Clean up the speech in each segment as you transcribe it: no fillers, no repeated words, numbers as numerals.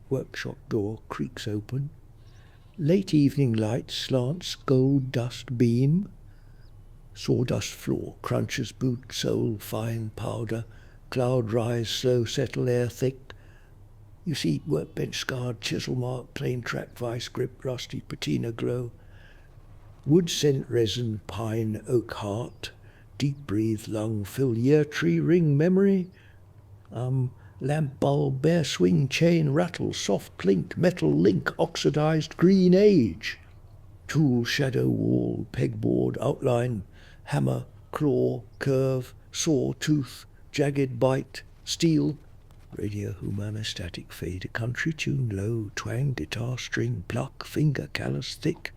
Workshop door creaks open. Late evening light slants gold dust beam. Sawdust floor crunches boot sole fine powder. Cloud rise slow settle air thick. You see workbench scarred chisel mark plain track vice grip rusty patina glow. Wood scent resin pine oak heart. Deep breathe lung fill year tree ring memory. Lamp bulb bare swing chain rattle soft clinked metal link oxidized green age. Tool shadow wall pegboard outline hammer claw curve saw tooth jagged bite steel. Radio humana static fade a country tune low twang guitar string pluck finger callus thick.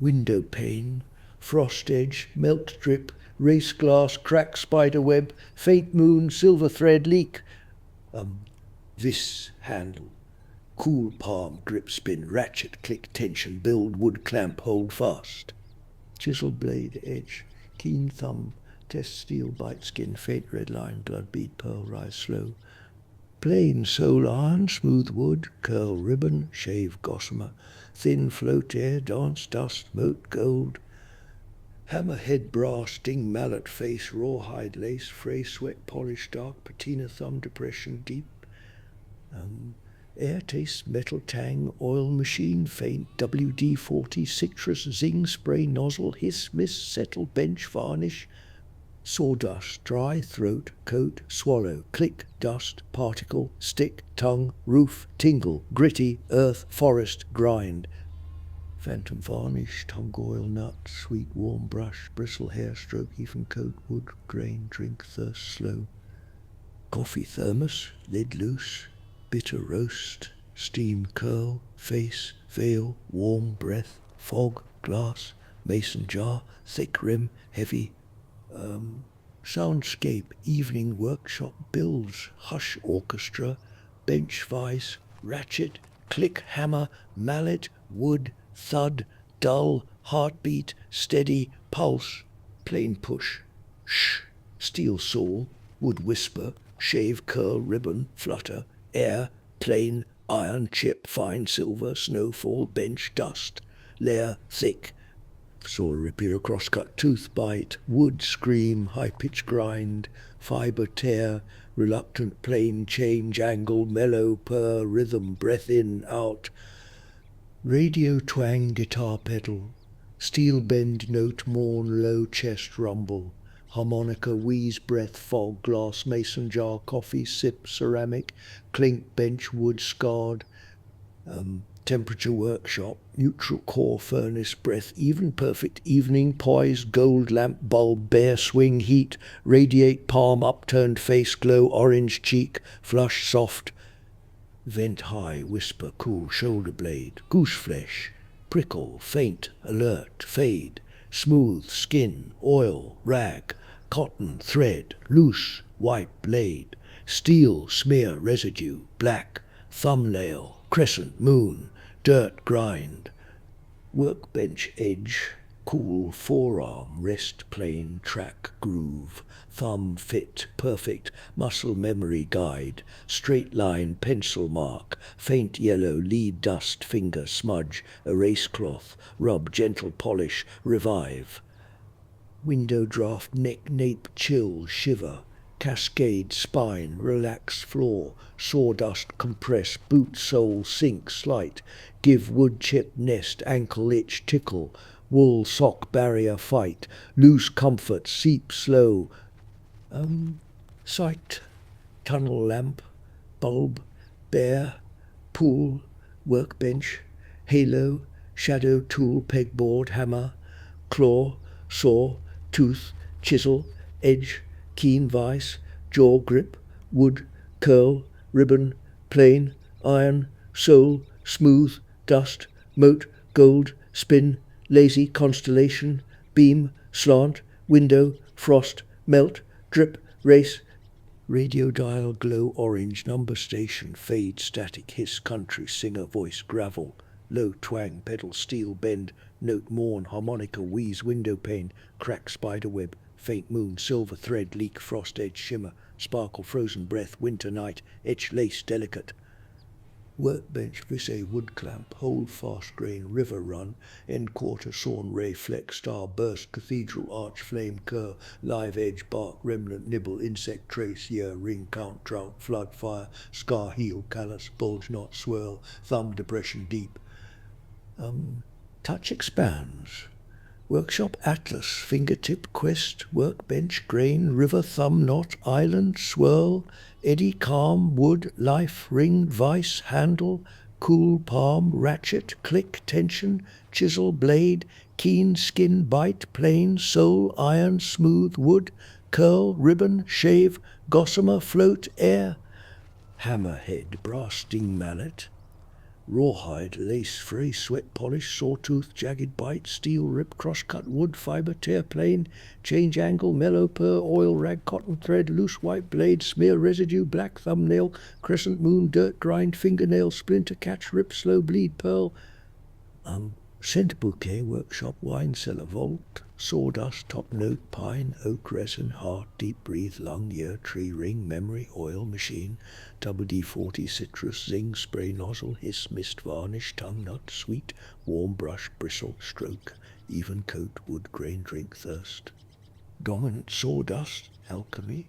Window pane frost edge melt drip race glass crack spider web faint moon silver thread leak. This handle cool palm grip spin ratchet click tension build wood clamp hold fast. Chisel blade edge keen thumb test steel bite skin faint red line blood bead pearl rise slow. Plain sole iron smooth wood curl ribbon shave gossamer thin float air dance dust moat gold. Hammer head brass ding mallet face rawhide lace fray sweat polish dark patina thumb depression deep. Air taste metal tang oil machine faint WD-40 citrus zing spray nozzle hiss mist settle bench varnish. Sawdust dry throat coat swallow click dust particle stick tongue roof tingle gritty earth forest grind. Phantom varnish tongue oil nut sweet warm brush bristle hair stroke even coat wood grain drink thirst slow. Coffee thermos lid loose bitter roast steam curl face veil warm breath fog glass mason jar thick rim heavy. Soundscape evening workshop bills hush orchestra bench vice ratchet click hammer mallet wood thud dull heartbeat steady pulse plain push shh steel saw wood whisper shave curl ribbon flutter air plain iron chip fine silver snowfall bench dust layer thick. Saw repair crosscut tooth bite wood scream high pitch grind fiber tear reluctant plain change angle mellow purr rhythm breath in out. Radio twang guitar pedal steel bend note mourn low chest rumble harmonica wheeze breath fog glass mason jar coffee sip ceramic clink bench wood scarred. Temperature workshop neutral core furnace breath even perfect evening poise gold lamp bulb bare swing heat radiate palm upturned face glow orange cheek flush soft vent high whisper cool shoulder blade goose flesh prickle faint alert fade smooth skin oil rag cotton thread loose white blade steel smear residue black thumbnail crescent moon dirt grind. Workbench edge cool forearm rest plane track groove thumb fit perfect muscle memory guide straight line pencil mark faint yellow lead dust finger smudge erase cloth rub gentle polish revive. Window draft neck nape chill shiver cascade spine relax floor sawdust compress boot sole sink slight give wood chip nest ankle itch tickle wool sock barrier fight loose comfort seep slow. Sight tunnel lamp bulb bare pool workbench halo shadow tool pegboard hammer claw saw tooth chisel edge keen vice jaw grip wood curl ribbon plain iron sole smooth dust moat gold spin lazy constellation beam slant window frost melt drip race. Radio dial glow orange number station fade static hiss country singer voice gravel low twang pedal steel bend note mourn harmonica wheeze window pane crack spider web faint moon, silver thread, leak, frost edge, shimmer, sparkle, frozen breath, winter night, etched lace, delicate. Workbench, vise, wood clamp, hold fast grain, river run, end quarter, sawn ray, fleck, star, burst, cathedral, arch, flame, cur, live edge, bark, remnant, nibble, insect, trace, year, ring, count, trout, flood, fire, scar, heel, callus, bulge, knot, swirl, thumb, depression, deep. Touch expands. Workshop atlas, fingertip, quest, workbench, grain, river, thumb, knot, island, swirl, eddy, calm, wood, life, ring, vice, handle, cool, palm, ratchet, click, tension, chisel, blade, keen, skin, bite, plane, soul, iron, smooth, wood, curl, ribbon, shave, gossamer, float, air, hammer, head, brass, sting, mallet, rawhide, lace, fray, sweat, polish, sawtooth, jagged bite, steel, rip, cross-cut, wood, fibre, tear, plane, change angle, mellow, purr, oil, rag, cotton thread, loose white blade, smear, residue, black thumbnail, crescent moon, dirt, grind, fingernail, splinter, catch, rip, slow, bleed, pearl, scent bouquet, workshop, wine cellar, vault, sawdust, top note, pine, oak, resin, heart, deep breathe, lung, year, tree, ring, memory, oil, machine, WD-40, citrus, zing, spray, nozzle, hiss, mist, varnish, tongue, nut, sweet, warm brush, bristle, stroke, even coat, wood, grain, drink, thirst. Dominant, sawdust, alchemy,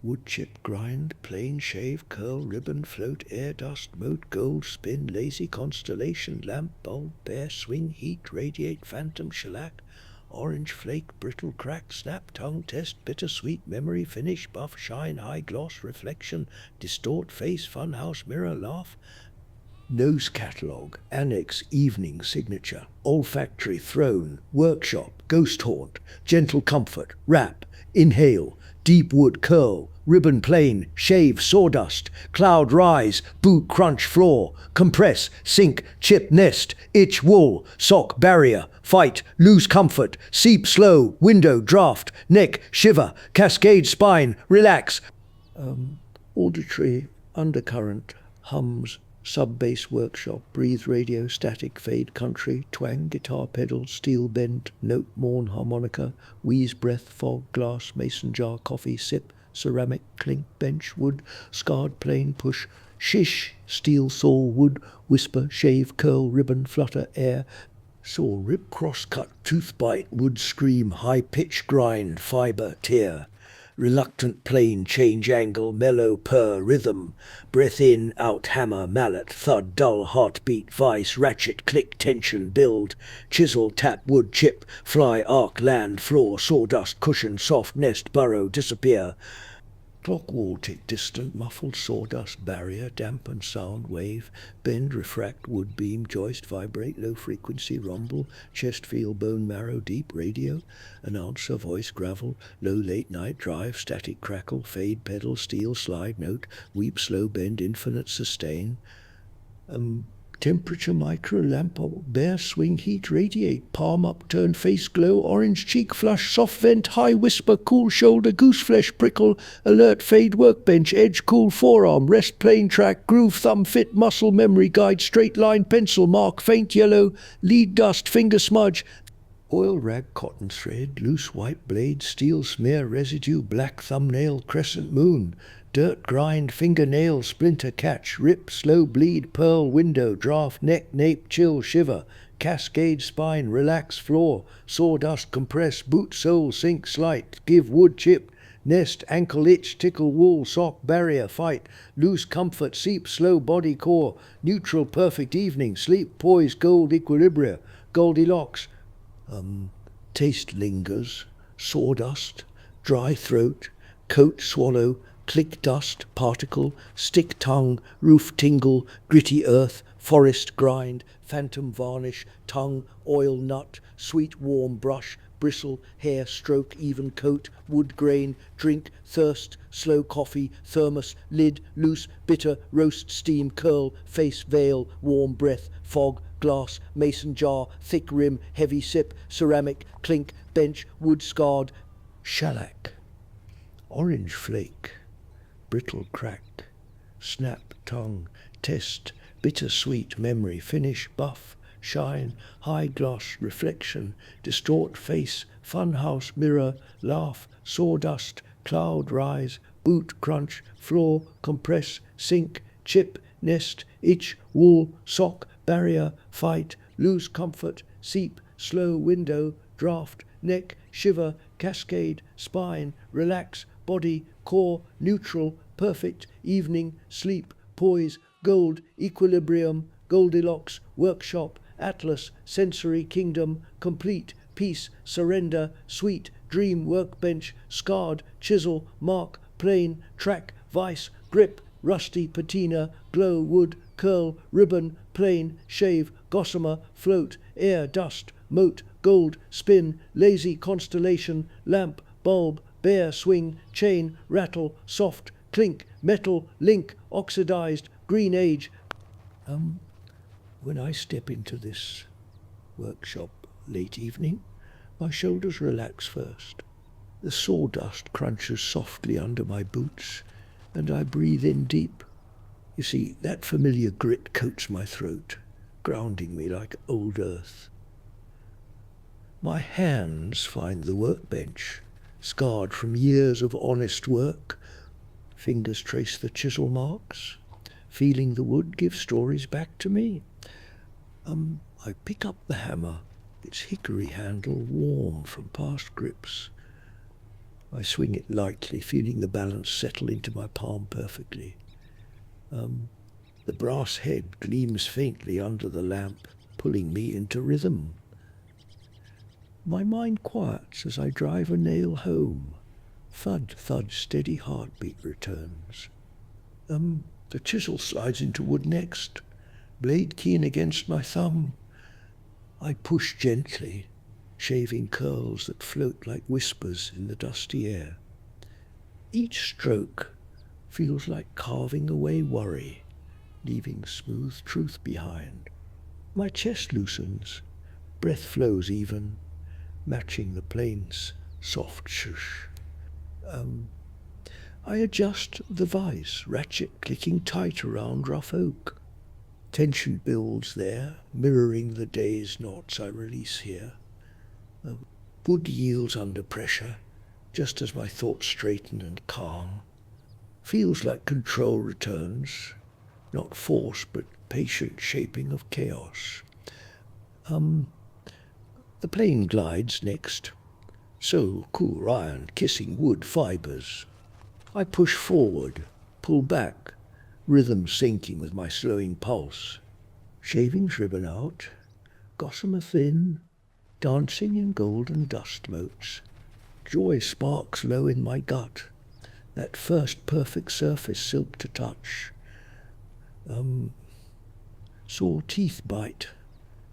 wood chip, grind, plane, shave, curl, ribbon, float, air, dust, moat, gold, spin, lazy, constellation, lamp, bulb, bear, swing, heat, radiate, phantom, shellac, orange, flake, brittle, crack, snap, tongue, test, bittersweet, memory, finish, buff, shine, high gloss, reflection, distort, face, funhouse, mirror, laugh, nose catalogue, annex, evening, signature, olfactory, throne, workshop, ghost haunt, gentle comfort, wrap, inhale, deep wood, curl, ribbon, plane, shave, sawdust, cloud, rise, boot, crunch, floor, compress, sink, chip, nest, itch, wool, sock, barrier, fight, lose comfort, seep, slow, window, draft, neck, shiver, cascade, spine, relax, auditory, undercurrent, hums, sub-bass, workshop, breathe, radio, static, fade, country, twang, guitar, pedal, steel, bend, note, morn, harmonica, wheeze, breath, fog, glass, mason jar, coffee, sip, ceramic, clink, bench, wood, scarred, plane, push, shish, steel, saw, wood, whisper, shave, curl, ribbon, flutter, air, saw, rip, cross, cut, tooth bite, wood, scream, high pitch, grind, fibre, tear, reluctant, plane, change angle, mellow, purr, rhythm, breath in, out, hammer, mallet, thud, dull, heartbeat, vice, ratchet, click, tension, build, chisel, tap, wood, chip, fly, arc, land, floor, sawdust, cushion, soft, nest, burrow, disappear, clock, wall, tick, distant, muffled, sawdust, barrier, dampen, sound, wave, bend, refract, wood, beam, joist, vibrate, low frequency, rumble, chest, feel, bone marrow, deep, radio, announcer, voice, gravel, low, late night, drive, static, crackle, fade, pedal, steel, slide, note, weep, slow, bend, infinite, sustain, temperature, micro, lamp, bear, swing, heat, radiate, palm upturn, face glow, orange cheek, flush, soft vent, high whisper, cool shoulder, goose flesh, prickle, alert, fade, workbench, edge, cool, forearm, rest, plane, track, groove, thumb, fit, muscle, memory, guide, straight line, pencil, mark, faint yellow, lead, dust, finger, smudge, oil, rag, cotton thread, loose white blade, steel, smear, residue, black thumbnail, crescent moon, dirt, grind, fingernail, splinter, catch, rip, slow, bleed, pearl, window, draft, neck, nape, chill, shiver, cascade, spine, relax, floor, sawdust, compress, boot, sole, sink, slight, give, wood, chip, nest, ankle, itch, tickle, wool, sock, barrier, fight, loose, comfort, seep, slow, body, core, neutral, perfect, evening, sleep, poise, gold, equilibria, Goldilocks, taste, lingers, sawdust, dry throat, coat, swallow, click, dust, particle, stick, tongue, roof, tingle, gritty earth, forest, grind, phantom, varnish, tongue, oil, nut, sweet, warm, brush, bristle, hair, stroke, even coat, wood, grain, drink, thirst, slow, coffee, thermos, lid, loose, bitter, roast, steam, curl, face, veil, warm, breath, fog, glass, mason jar, thick rim, heavy sip, ceramic, clink, bench, wood, scarred, shellac, orange flake, brittle, crack, snap, tongue, test, bitter, sweet, memory, finish, buff, shine, high gloss, reflection, distort face, funhouse, mirror, laugh, sawdust, cloud rise, boot crunch, floor, compress, sink, chip, nest, itch, wool, sock, barrier, fight, lose comfort, seep, slow window, draft, neck, shiver, cascade, spine, relax, body, core, neutral, perfect, evening, sleep, poise, gold, equilibrium, Goldilocks, workshop, atlas, sensory kingdom, complete, peace, surrender, sweet, dream, workbench, scarred, chisel, mark, plane, track, vice, grip, rusty, patina, glow, wood, curl, ribbon, plane, shave, gossamer, float, air, dust, moat, gold, spin, lazy, constellation, lamp, bulb, bear, swing, chain, rattle, soft, clink, metal, link, oxidized, green age. When I step into this workshop late evening, my shoulders relax first. The sawdust crunches softly under my boots, and I breathe in deep. You see, that familiar grit coats my throat, grounding me like old earth. My hands find the workbench, scarred from years of honest work. Fingers trace the chisel marks. Feeling the wood gives stories back to me. I pick up the hammer, its hickory handle warm from past grips. I swing it lightly, feeling the balance settle into my palm perfectly. The brass head gleams faintly under the lamp, pulling me into rhythm. My mind quiets as I drive a nail home. Thud, thud, steady heartbeat returns. The chisel slides into wood next, blade keen against my thumb. I push gently, shaving curls that float like whispers in the dusty air. Each stroke feels like carving away worry, leaving smooth truth behind. My chest loosens, breath flows even, matching the plane's soft shush. I adjust the vise, ratchet clicking tight around rough oak. Tension builds there, mirroring the day's knots I release here. Wood yields under pressure, just as my thoughts straighten and calm. Feels like control returns, not force but patient shaping of chaos. The plane glides next, so cool iron kissing wood fibers. I push forward, pull back, rhythm syncing with my slowing pulse. Shavings ribbon out, gossamer thin, dancing in golden dust motes. Joy sparks low in my gut, that first perfect surface silk to touch. Sore teeth bite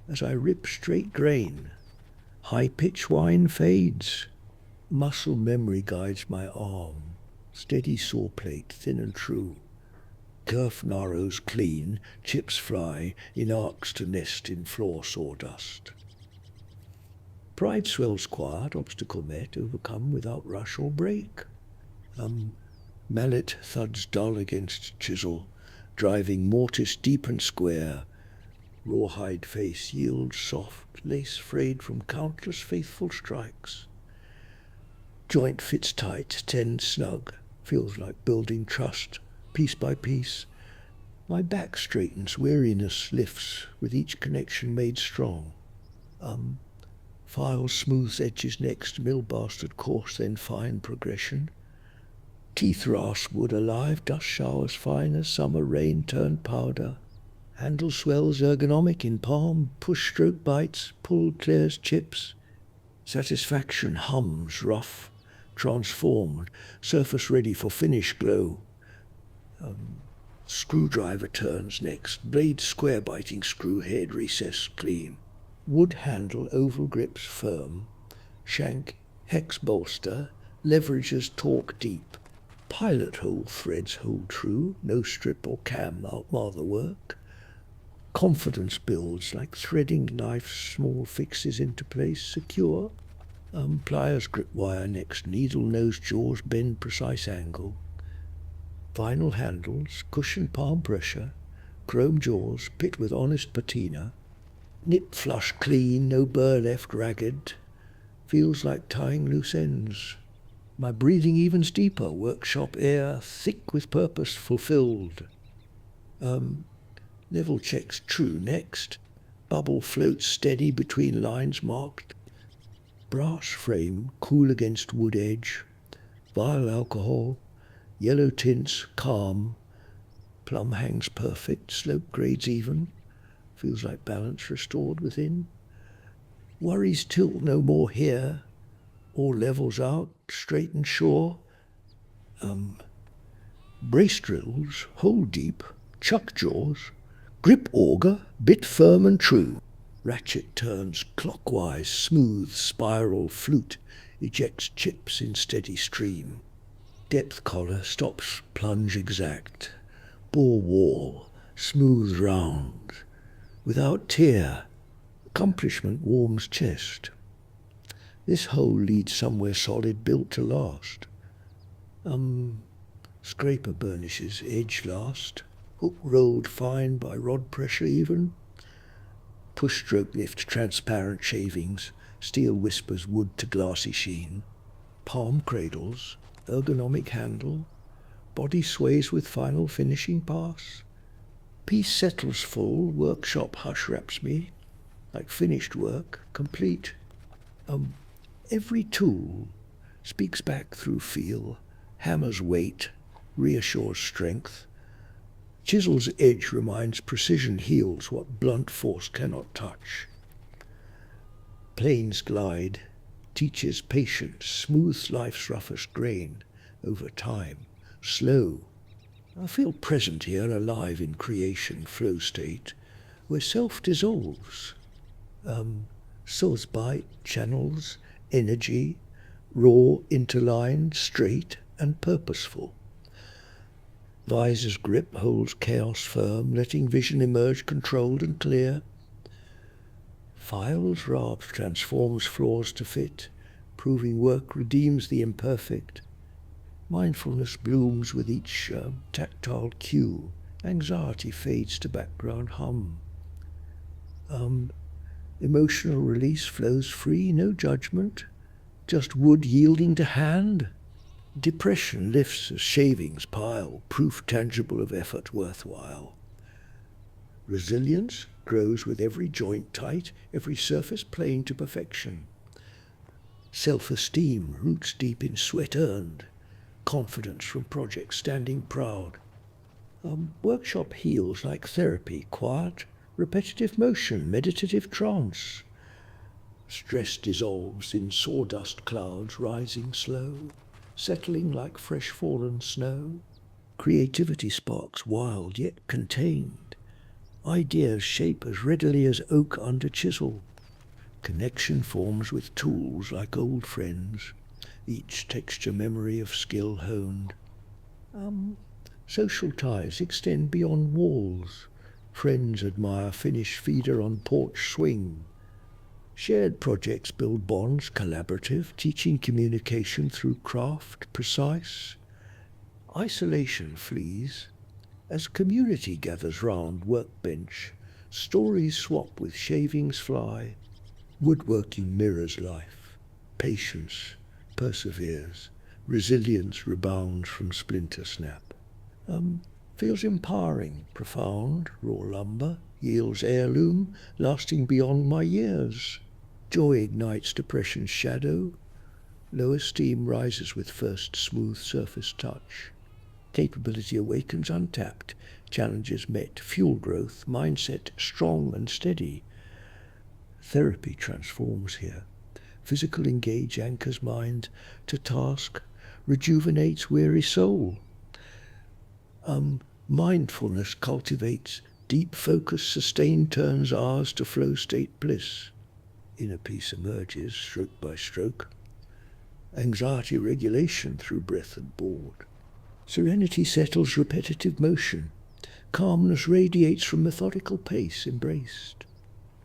as I rip straight grain. High-pitch whine fades. Muscle memory guides my arm. Steady saw plate, thin and true. Kerf narrows clean, chips fly, in arcs to nest in floor sawdust. Pride swells quiet, obstacle met, overcome without rush or break. Mallet thuds dull against chisel, driving mortise deep and square. Rawhide face yields soft, lace frayed from countless faithful strikes. Joint fits tight, tends snug, feels like building trust, piece by piece. My back straightens, weariness lifts, with each connection made strong. File smooths edges next, mill bastard coarse, then fine progression. Teeth rasp wood alive, dust showers fine as summer rain turned powder. Handle swells ergonomic in palm, push stroke bites, pull clears chips. Satisfaction hums rough, transformed, surface ready for finish glow. Screwdriver turns next, blade square biting screw head recessed clean. Wood handle oval grips firm, shank hex bolster, leverages torque deep. Pilot hole threads hold true, no strip or cam mar the work. Confidence builds like threading knife's small fixes into place, secure. Pliers grip wire next, needle nose jaws bend precise angle. Vinyl handles, cushion palm pressure, chrome jaws, pit with honest patina. Nip flush clean, no burr left ragged. Feels like tying loose ends. My breathing evens deeper, workshop air thick with purpose fulfilled. Level checks true next. Bubble floats steady between lines marked. Brass frame cool against wood edge. Vial alcohol. Yellow tints calm. Plum hangs perfect. Slope grades even. Feels like balance restored within. Worries tilt no more here. All levels out, straight and sure. Brace drills, hole deep, chuck jaws, grip auger, bit firm and true. Ratchet turns clockwise, smooth spiral flute, ejects chips in steady stream. Depth collar stops plunge exact. Bore wall, smooth round. Without tear, accomplishment warms chest. This hole leads somewhere solid built to last. Scraper burnishes edge last. Hook rolled fine by rod pressure even. Push stroke lift transparent shavings. Steel whispers wood to glassy sheen. Palm cradles. Ergonomic handle. Body sways with final finishing pass. Piece settles full. Workshop hush wraps me. Like finished work. Complete. Every tool speaks back through feel, hammer's weight, reassures strength. Chisel's edge reminds precision heals what blunt force cannot touch. Planes glide, teaches patience, smooths life's roughest grain over time, slow. I feel present here, alive in creation flow state, where self dissolves. Saws bite, channels, energy, raw, interlined, straight, and purposeful. Visor's grip holds chaos firm, letting vision emerge controlled and clear. Files rafts transforms flaws to fit, proving work redeems the imperfect. Mindfulness blooms with each tactile cue. Anxiety fades to background hum. Emotional release flows free, no judgment, just wood yielding to hand. Depression lifts as shavings pile, proof tangible of effort worthwhile. Resilience grows with every joint tight, every surface plain to perfection. Self-esteem roots deep in sweat earned, confidence from projects standing proud. Workshop heals like therapy, quiet, repetitive motion, meditative trance. Stress dissolves in sawdust clouds rising slow, settling like fresh fallen snow. Creativity sparks wild yet contained. Ideas shape as readily as oak under chisel. Connection forms with tools like old friends, each texture memory of skill honed. Social ties extend beyond walls. Friends admire finished feeder on porch swing. Shared projects build bonds, collaborative, teaching communication through craft, precise. Isolation flees. As community gathers round workbench, stories swap with shavings fly. Woodworking mirrors life. Patience perseveres. Resilience rebounds from splinter snap. Feels empowering, profound, raw lumber, yields heirloom, lasting beyond my years. Joy ignites depression's shadow. Low esteem rises with first smooth surface touch. Capability awakens untapped, challenges met, fuel growth, mindset strong and steady. Therapy transforms here. Physical engage anchors mind to task, rejuvenates weary soul. Mindfulness cultivates deep focus, sustained turns ours to flow state bliss. Inner peace emerges, stroke by stroke. Anxiety regulation through breath and board. Serenity settles repetitive motion. Calmness radiates from methodical pace embraced.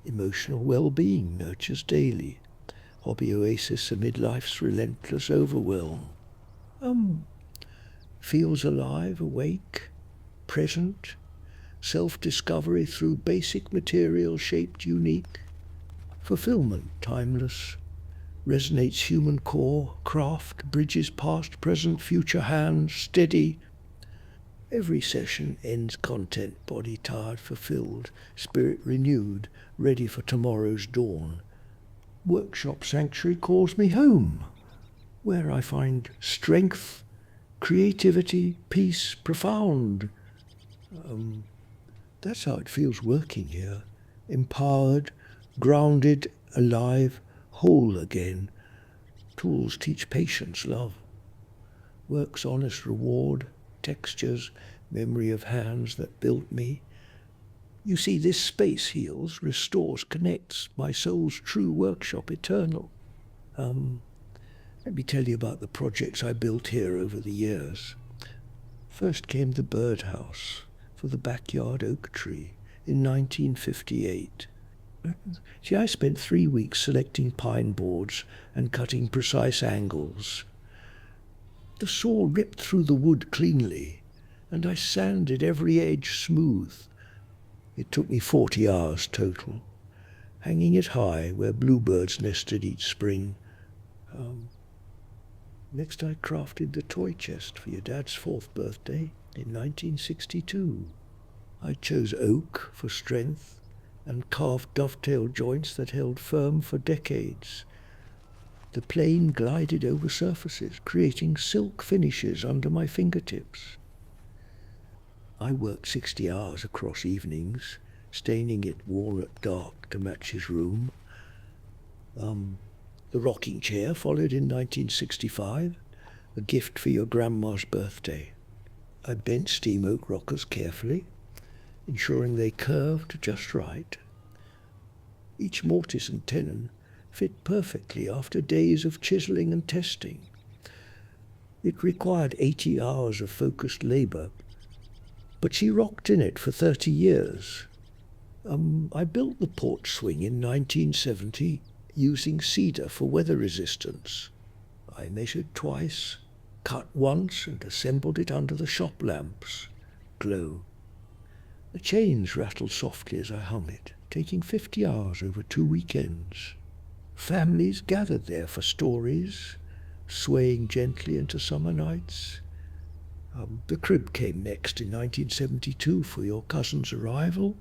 Emotional well-being nurtures daily. Hobby oasis amid life's relentless overwhelm. Feels alive, awake, present, self-discovery through basic material shaped unique, fulfillment timeless, resonates human core, craft, bridges past, present, future, hands, steady. Every session ends content, body tired, fulfilled, spirit renewed, ready for tomorrow's dawn. Workshop sanctuary calls me home, where I find strength, creativity, peace, profound. That's how it feels working here. Empowered, grounded, alive, whole again. Tools teach patience, love. Work's honest reward, textures, memory of hands that built me. You see, this space heals, restores, connects, my soul's true workshop eternal. Let me tell you about the projects I built here over the years. First came the birdhouse for the backyard oak tree in 1958. See, I spent 3 weeks selecting pine boards and cutting precise angles. The saw ripped through the wood cleanly, and I sanded every edge smooth. It took me 40 hours total, hanging it high where bluebirds nested each spring. Next I crafted the toy chest for your dad's 4th birthday in 1962. I chose oak for strength and carved dovetail joints that held firm for decades. The plane glided over surfaces, creating silk finishes under my fingertips. I worked 60 hours across evenings, staining it walnut dark to match his room. The rocking chair followed in 1965, a gift for your grandma's birthday. I bent steam oak rockers carefully, ensuring they curved just right. Each mortise and tenon fit perfectly after days of chiseling and testing. It required 80 hours of focused labor, but she rocked in it for 30 years. I built the porch swing in 1970 using cedar for weather resistance. I measured twice, cut once, and assembled it under the shop lamps. Glow. The chains rattled softly as I hung it, taking 50 hours over 2 weekends. Families gathered there for stories, swaying gently into summer nights. The crib came next in 1972 for your cousin's arrival.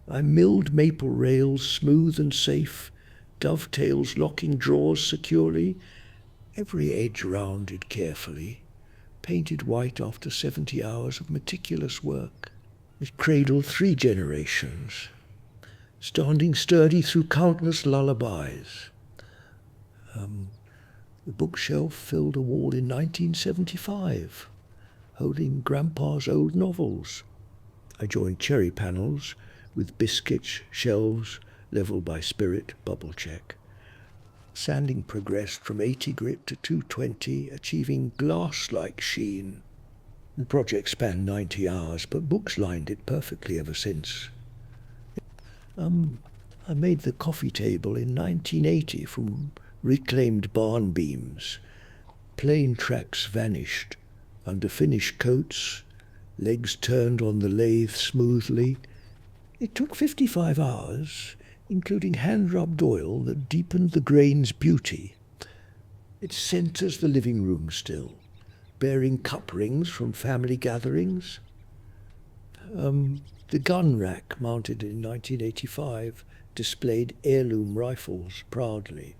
I milled maple rails smooth and safe, dovetails locking drawers securely, every edge rounded carefully, painted white after 70 hours of meticulous work. It cradled 3 generations, standing sturdy through countless lullabies. The bookshelf filled a wall in 1975, holding Grandpa's old novels. I joined cherry panels with biscuit shelves leveled by spirit bubble check. Sanding progressed from 80 grit to 220, achieving glass-like sheen. The project spanned 90 hours, but books lined it perfectly ever since. I made the coffee table in 1980 from reclaimed barn beams. Plain tracks vanished under finished coats, legs turned on the lathe smoothly. It took 55 hours, including hand-rubbed oil that deepened the grain's beauty. It centers the living room still, bearing cup rings from family gatherings. The gun rack, mounted in 1985, displayed heirloom rifles proudly.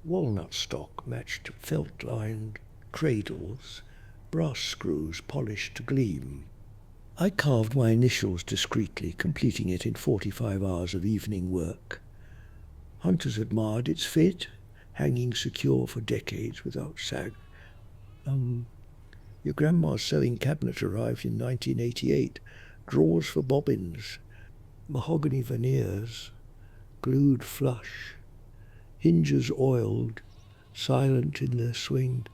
Walnut stock matched felt-lined cradles, brass screws polished to gleam. I carved my initials discreetly, completing it in 45 hours of evening work. Hunters admired its fit, hanging secure for decades without sag. Your grandma's sewing cabinet arrived in 1988. Drawers for bobbins, mahogany veneers, glued flush, hinges oiled, silent in their swing.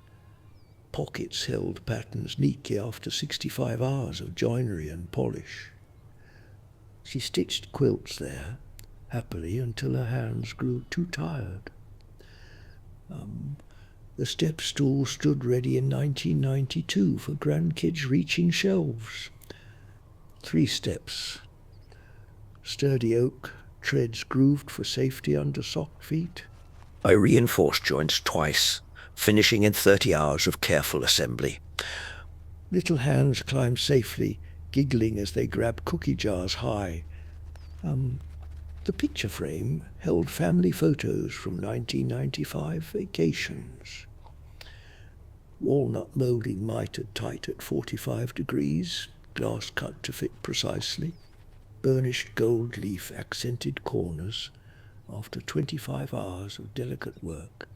Pockets held patterns neatly after 65 hours of joinery and polish. She stitched quilts there, happily, until her hands grew too tired. The step stool stood ready in 1992 for grandkids reaching shelves. 3 steps, Sturdy oak treads grooved for safety under socked feet. I reinforced joints twice, finishing in 30 hours of careful assembly. Little hands climb safely, giggling as they grab cookie jars high. The picture frame held family photos from 1995 vacations. Walnut moulding mitered tight at 45 degrees, glass cut to fit precisely. Burnished gold leaf accented corners after 25 hours of delicate work.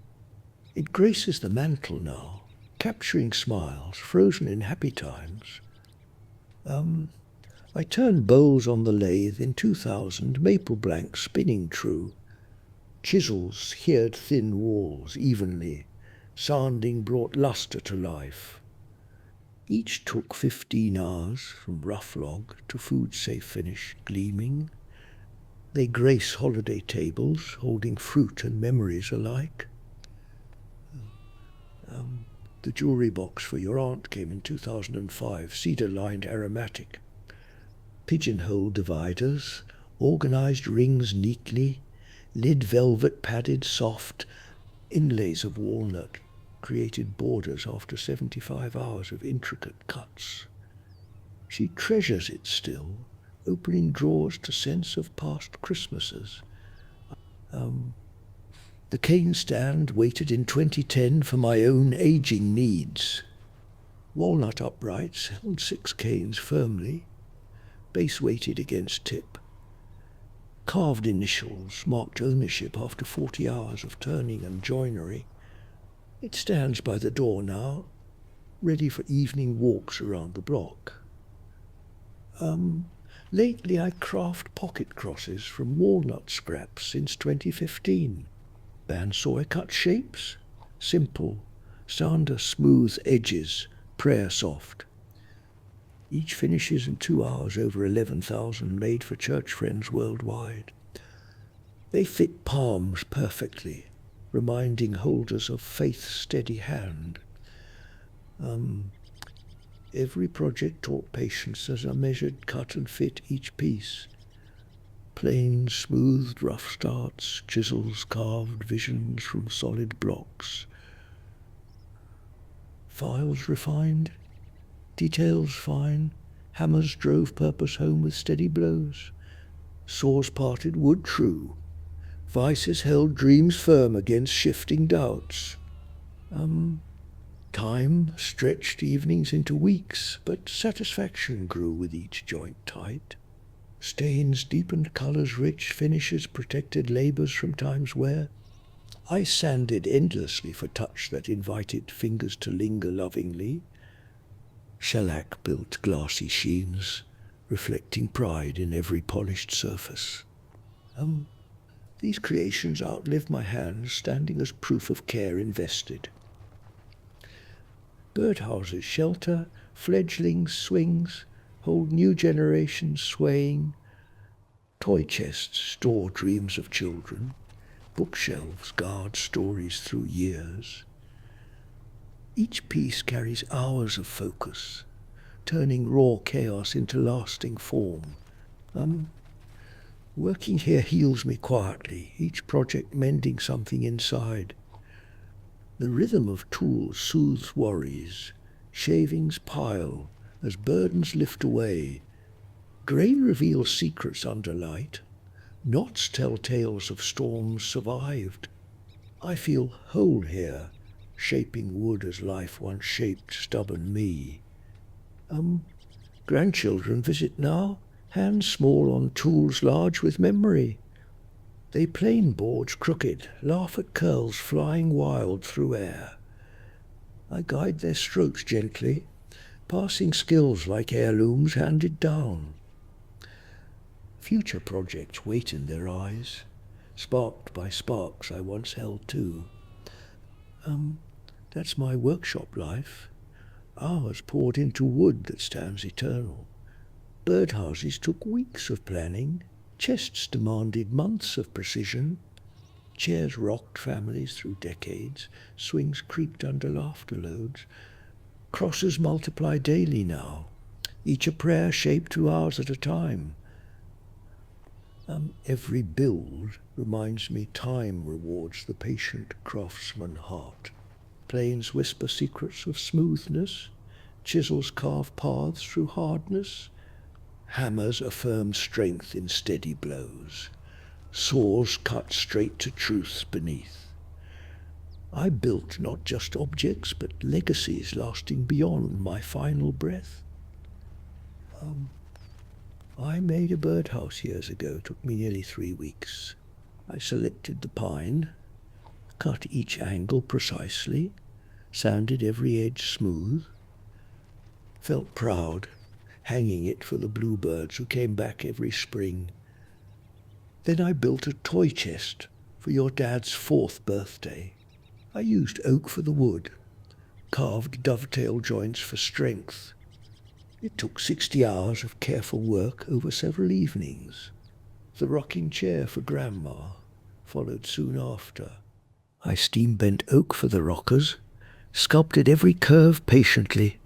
It graces the mantel now, capturing smiles frozen in happy times. I turned bowls on the lathe in 2000, maple blank spinning true. Chisels heared thin walls evenly. Sanding brought luster to life. Each took 15 hours from rough log to food-safe finish gleaming. They grace holiday tables, holding fruit and memories alike. The jewelry box for your aunt came in 2005, cedar-lined aromatic. Pigeonhole dividers, organized rings neatly, lid velvet padded soft, inlays of walnut created borders after 75 hours of intricate cuts. She treasures it still, opening drawers to sense of past Christmases. The cane stand waited in 2010 for my own aging needs. Walnut uprights held 6 canes firmly, base weighted against tip. Carved initials marked ownership after 40 hours of turning and joinery. It stands by the door now, ready for evening walks around the block. Lately I craft pocket crosses from walnut scraps since 2015. Bandsaw cut shapes, simple, sander smooth edges, prayer soft. Each finishes in 2 hours over 11,000 made for church friends worldwide. They fit palms perfectly, reminding holders of faith's steady hand. Every project taught patience as I measured, cut and fit each piece. Plain, smoothed, rough starts, chisels carved visions from solid blocks. Files refined, details fine, hammers drove purpose home with steady blows. Saws parted wood true, vices held dreams firm against shifting doubts. Time stretched evenings into weeks, but satisfaction grew with each joint tight. Stains deepened colours rich, finishes protected labours from time's wear. I sanded endlessly for touch that invited fingers to linger lovingly. Shellac built glassy sheens, reflecting pride in every polished surface. These creations outlived my hands, standing as proof of care invested. Birdhouses shelter, fledglings swings, hold new generations swaying. Toy chests store dreams of children. Bookshelves guard stories through years. Each piece carries hours of focus, turning raw chaos into lasting form. Working here heals me quietly, each project mending something inside. The rhythm of tools soothes worries. Shavings pile as burdens lift away. Grain reveals secrets under light. Knots tell tales of storms survived. I feel whole here, shaping wood as life once shaped stubborn me. Grandchildren visit now, hands small on tools large with memory. They plane boards crooked, laugh at curls flying wild through air. I guide their strokes gently, passing skills like heirlooms handed down. Future projects wait in their eyes, sparked by sparks I once held too. That's my workshop life. Hours poured into wood that stands eternal. Birdhouses took weeks of planning. Chests demanded months of precision. Chairs rocked families through decades. Swings creaked under laughter loads. Crosses multiply daily now, each a prayer shaped 2 hours at a time. Every build reminds me time rewards the patient craftsman heart. Planes whisper secrets of smoothness, chisels carve paths through hardness, hammers affirm strength in steady blows, saws cut straight to truths beneath. I built not just objects, but legacies lasting beyond my final breath. I made a birdhouse years ago. It took me nearly 3 weeks. I selected the pine, cut each angle precisely, sanded every edge smooth, felt proud hanging it for the bluebirds who came back every spring. Then I built a toy chest for your dad's 4th birthday. I used oak for the wood, carved dovetail joints for strength. It took 60 hours of careful work over several evenings. The rocking chair for Grandma followed soon after. I steam-bent oak for the rockers, sculpted every curve patiently.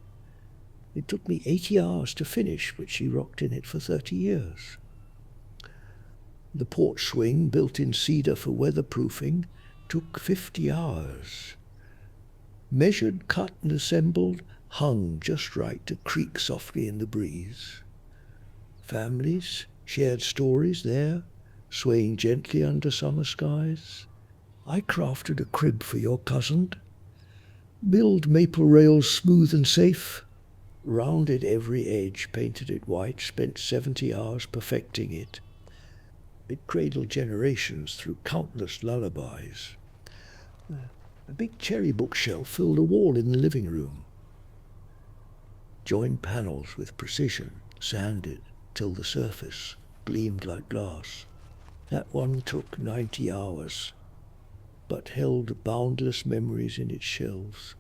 It took me 80 hours to finish, but she rocked in it for 30 years. The porch swing, built in cedar for weatherproofing, took 50 hours. Measured, cut and assembled, hung just right to creak softly in the breeze. Families shared stories there, swaying gently under summer skies. I crafted a crib for your cousin, milled maple rails smooth and safe, rounded every edge, painted it white, spent 70 hours perfecting it. It cradled generations through countless lullabies. A big cherry bookshelf filled a wall in the living room. Joined panels with precision, sanded till the surface gleamed like glass. That one took 90 hours, but held boundless memories in its shelves.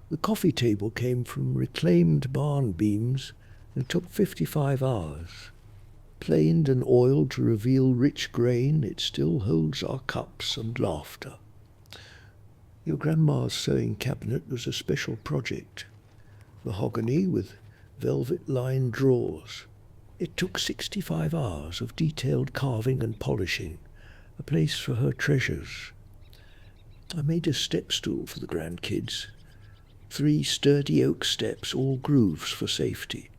The coffee table came from reclaimed barn beams and took 55 hours. Planed and oiled to reveal rich grain, it still holds our cups and laughter. Your grandma's sewing cabinet was a special project. Mahogany with velvet-lined drawers. It took 65 hours of detailed carving and polishing, a place for her treasures. I made a step stool for the grandkids. 3 sturdy oak steps, all grooves for safety.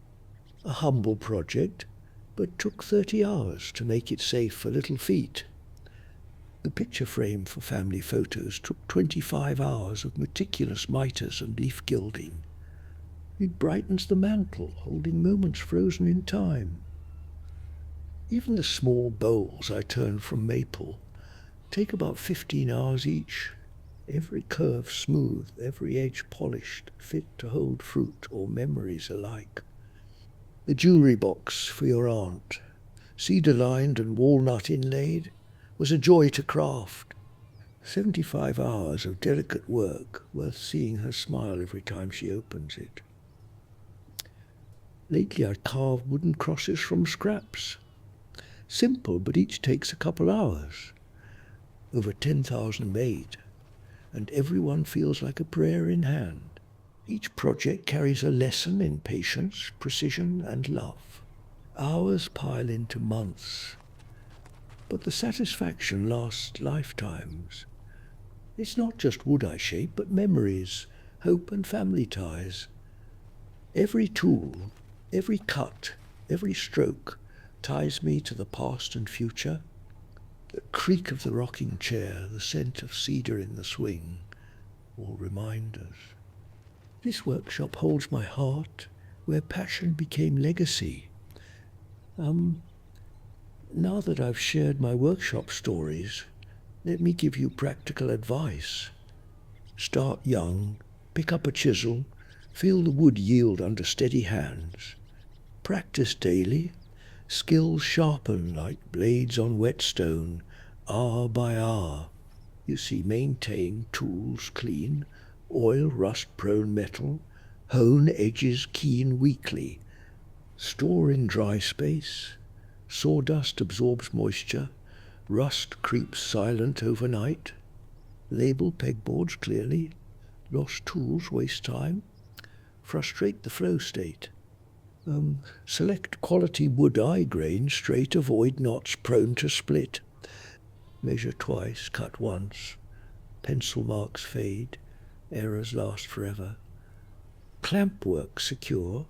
A humble project, but took 30 hours to make it safe for little feet. The picture frame for family photos took 25 hours of meticulous mitres and leaf gilding. It brightens the mantle, holding moments frozen in time. Even the small bowls I turned from maple take about 15 hours each. Every curve smooth, every edge polished, fit to hold fruit or memories alike. The jewellery box for your aunt, cedar-lined and walnut inlaid, was a joy to craft. 75 hours of delicate work, worth seeing her smile every time she opens it. Lately I'd carved wooden crosses from scraps. Simple, but each takes a couple hours. Over 10,000 made, and everyone feels like a prayer in hand. Each project carries a lesson in patience, precision, and love. Hours pile into months, but the satisfaction lasts lifetimes. It's not just wood I shape, but memories, hope, and family ties. Every tool, every cut, every stroke ties me to the past and future. The creak of the rocking chair, the scent of cedar in the swing, all reminders. This workshop holds my heart, where passion became legacy. Now that I've shared my workshop stories, let me give you practical advice. Start young, pick up a chisel, feel the wood yield under steady hands. Practice daily, skills sharpen like blades on whetstone, hour by hour. You see, maintain tools clean, oil rust-prone metal, hone edges keen weekly, store in dry space. Sawdust absorbs moisture, rust creeps silent overnight. Label pegboards clearly, lost tools waste time, frustrate the flow state. Select quality wood eye grain straight, avoid knots prone to split. Measure twice, cut once. Pencil marks fade, errors last forever. Clamp work secure.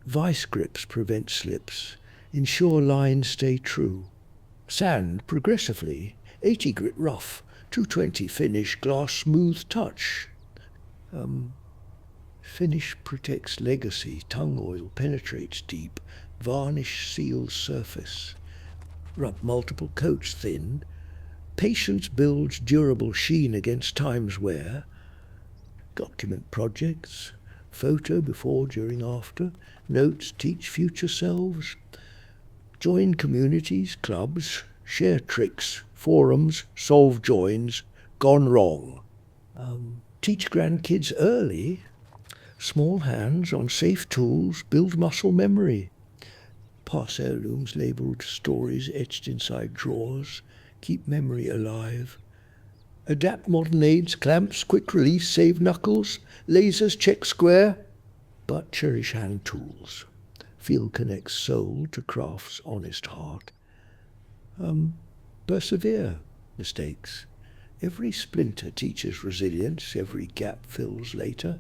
Vice grips prevent slips. Ensure lines stay true. Sand progressively. 80 grit rough. 220 finish, glass smooth touch. Finish protects legacy. Tongue oil penetrates deep. Varnish seals surface. Rub multiple coats thin. Patience builds durable sheen against time's wear. Document projects. Photo before, during, after. Notes teach future selves. Join communities, clubs. Share tricks, forums, solve joins. Gone wrong. Teach grandkids early. Small hands on safe tools build muscle memory. Pass heirlooms labelled stories etched inside drawers. Keep memory alive. Adapt modern aids, clamps, quick release, save knuckles. Lasers check square, but cherish hand tools. Feel connects soul to craft's honest heart. Persevere mistakes. Every splinter teaches resilience, every gap fills later.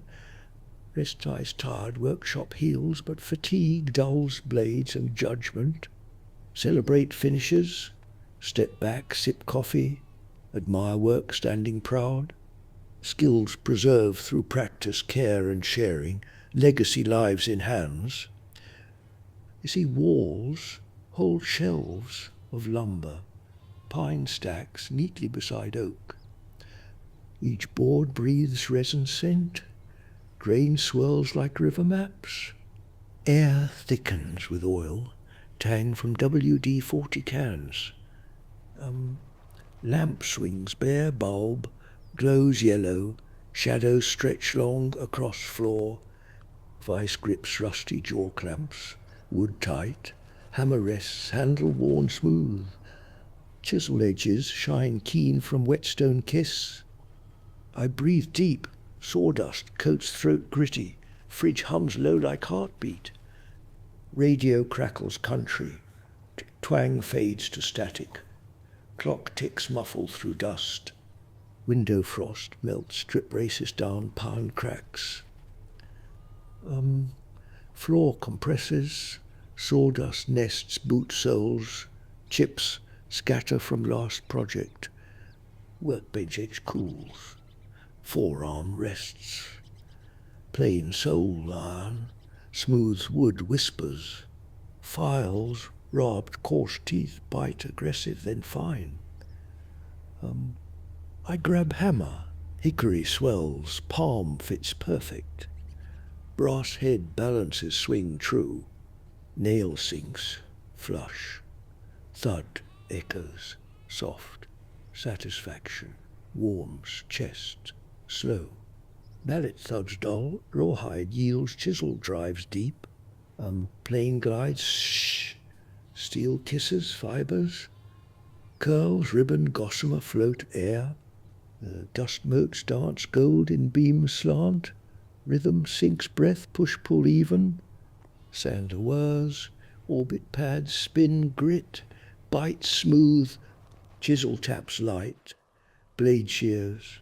Rest ties tired, workshop heals, but fatigue dulls blades and judgment. Celebrate finishes, step back, sip coffee, admire work standing proud. Skills preserved through practice, care and sharing, legacy lives in hands. You see, walls hold shelves of lumber, pine stacks neatly beside oak. Each board breathes resin scent. Grain swirls like river maps. Air thickens with oil, tang from WD-40 cans. Lamp swings bare bulb, glows yellow, shadows stretch long across floor. Vice grips rusty jaw clamps, wood tight, hammer rests, handle worn smooth. Chisel edges shine keen from whetstone kiss. I breathe deep. Sawdust coats throat gritty. Fridge hums low like heartbeat. Radio crackles country. Twang fades to static. Clock ticks muffle through dust. Window frost melts, strip races down, pound cracks. Floor compresses. Sawdust nests boot soles. Chips scatter from last project. Workbench edge cools. Forearm rests. Plain sole iron, smooth wood whispers. Files, robbed, coarse teeth, bite aggressive, then fine. I grab hammer, hickory swells, palm fits perfect. Brass head balances swing true. Nail sinks, flush. Thud echoes, soft. Satisfaction, warms chest. Slow. Mallet thuds dull, rawhide yields, chisel drives deep. Plane glides, shh. Steel kisses, fibers. Curls, ribbon, gossamer float air. Dust motes dance, gold in beams slant. Rhythm sinks breath, push pull even. Sand whirs, orbit pads, spin grit. Bite smooth, chisel taps light. Blade shears.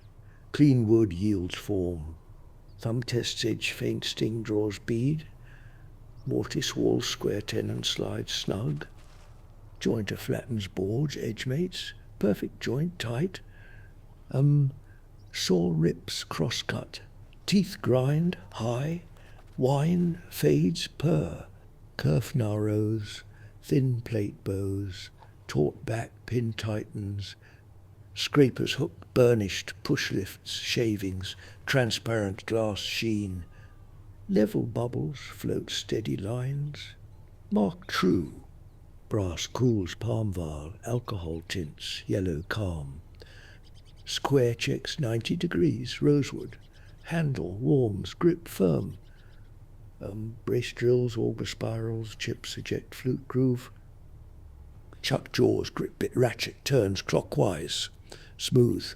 Clean wood yields form. Thumb tests edge, faint sting draws bead. Mortise walls square tenon slides snug. Jointer flattens boards, edge mates. Perfect joint tight. Saw rips cross-cut. Teeth grind, high. Wine fades, purr. Kerf narrows. Thin plate bows. Taut back pin tightens. Scrapers hook, burnished, push lifts, shavings, transparent glass sheen. Level bubbles float steady lines. Mark true. Brass cools palm vial, alcohol tints, yellow calm. Square checks 90 degrees, rosewood. Handle warms, grip firm. Brace drills, auger spirals, chips eject flute groove. Chuck jaws, grip bit ratchet, turns clockwise. Smooth.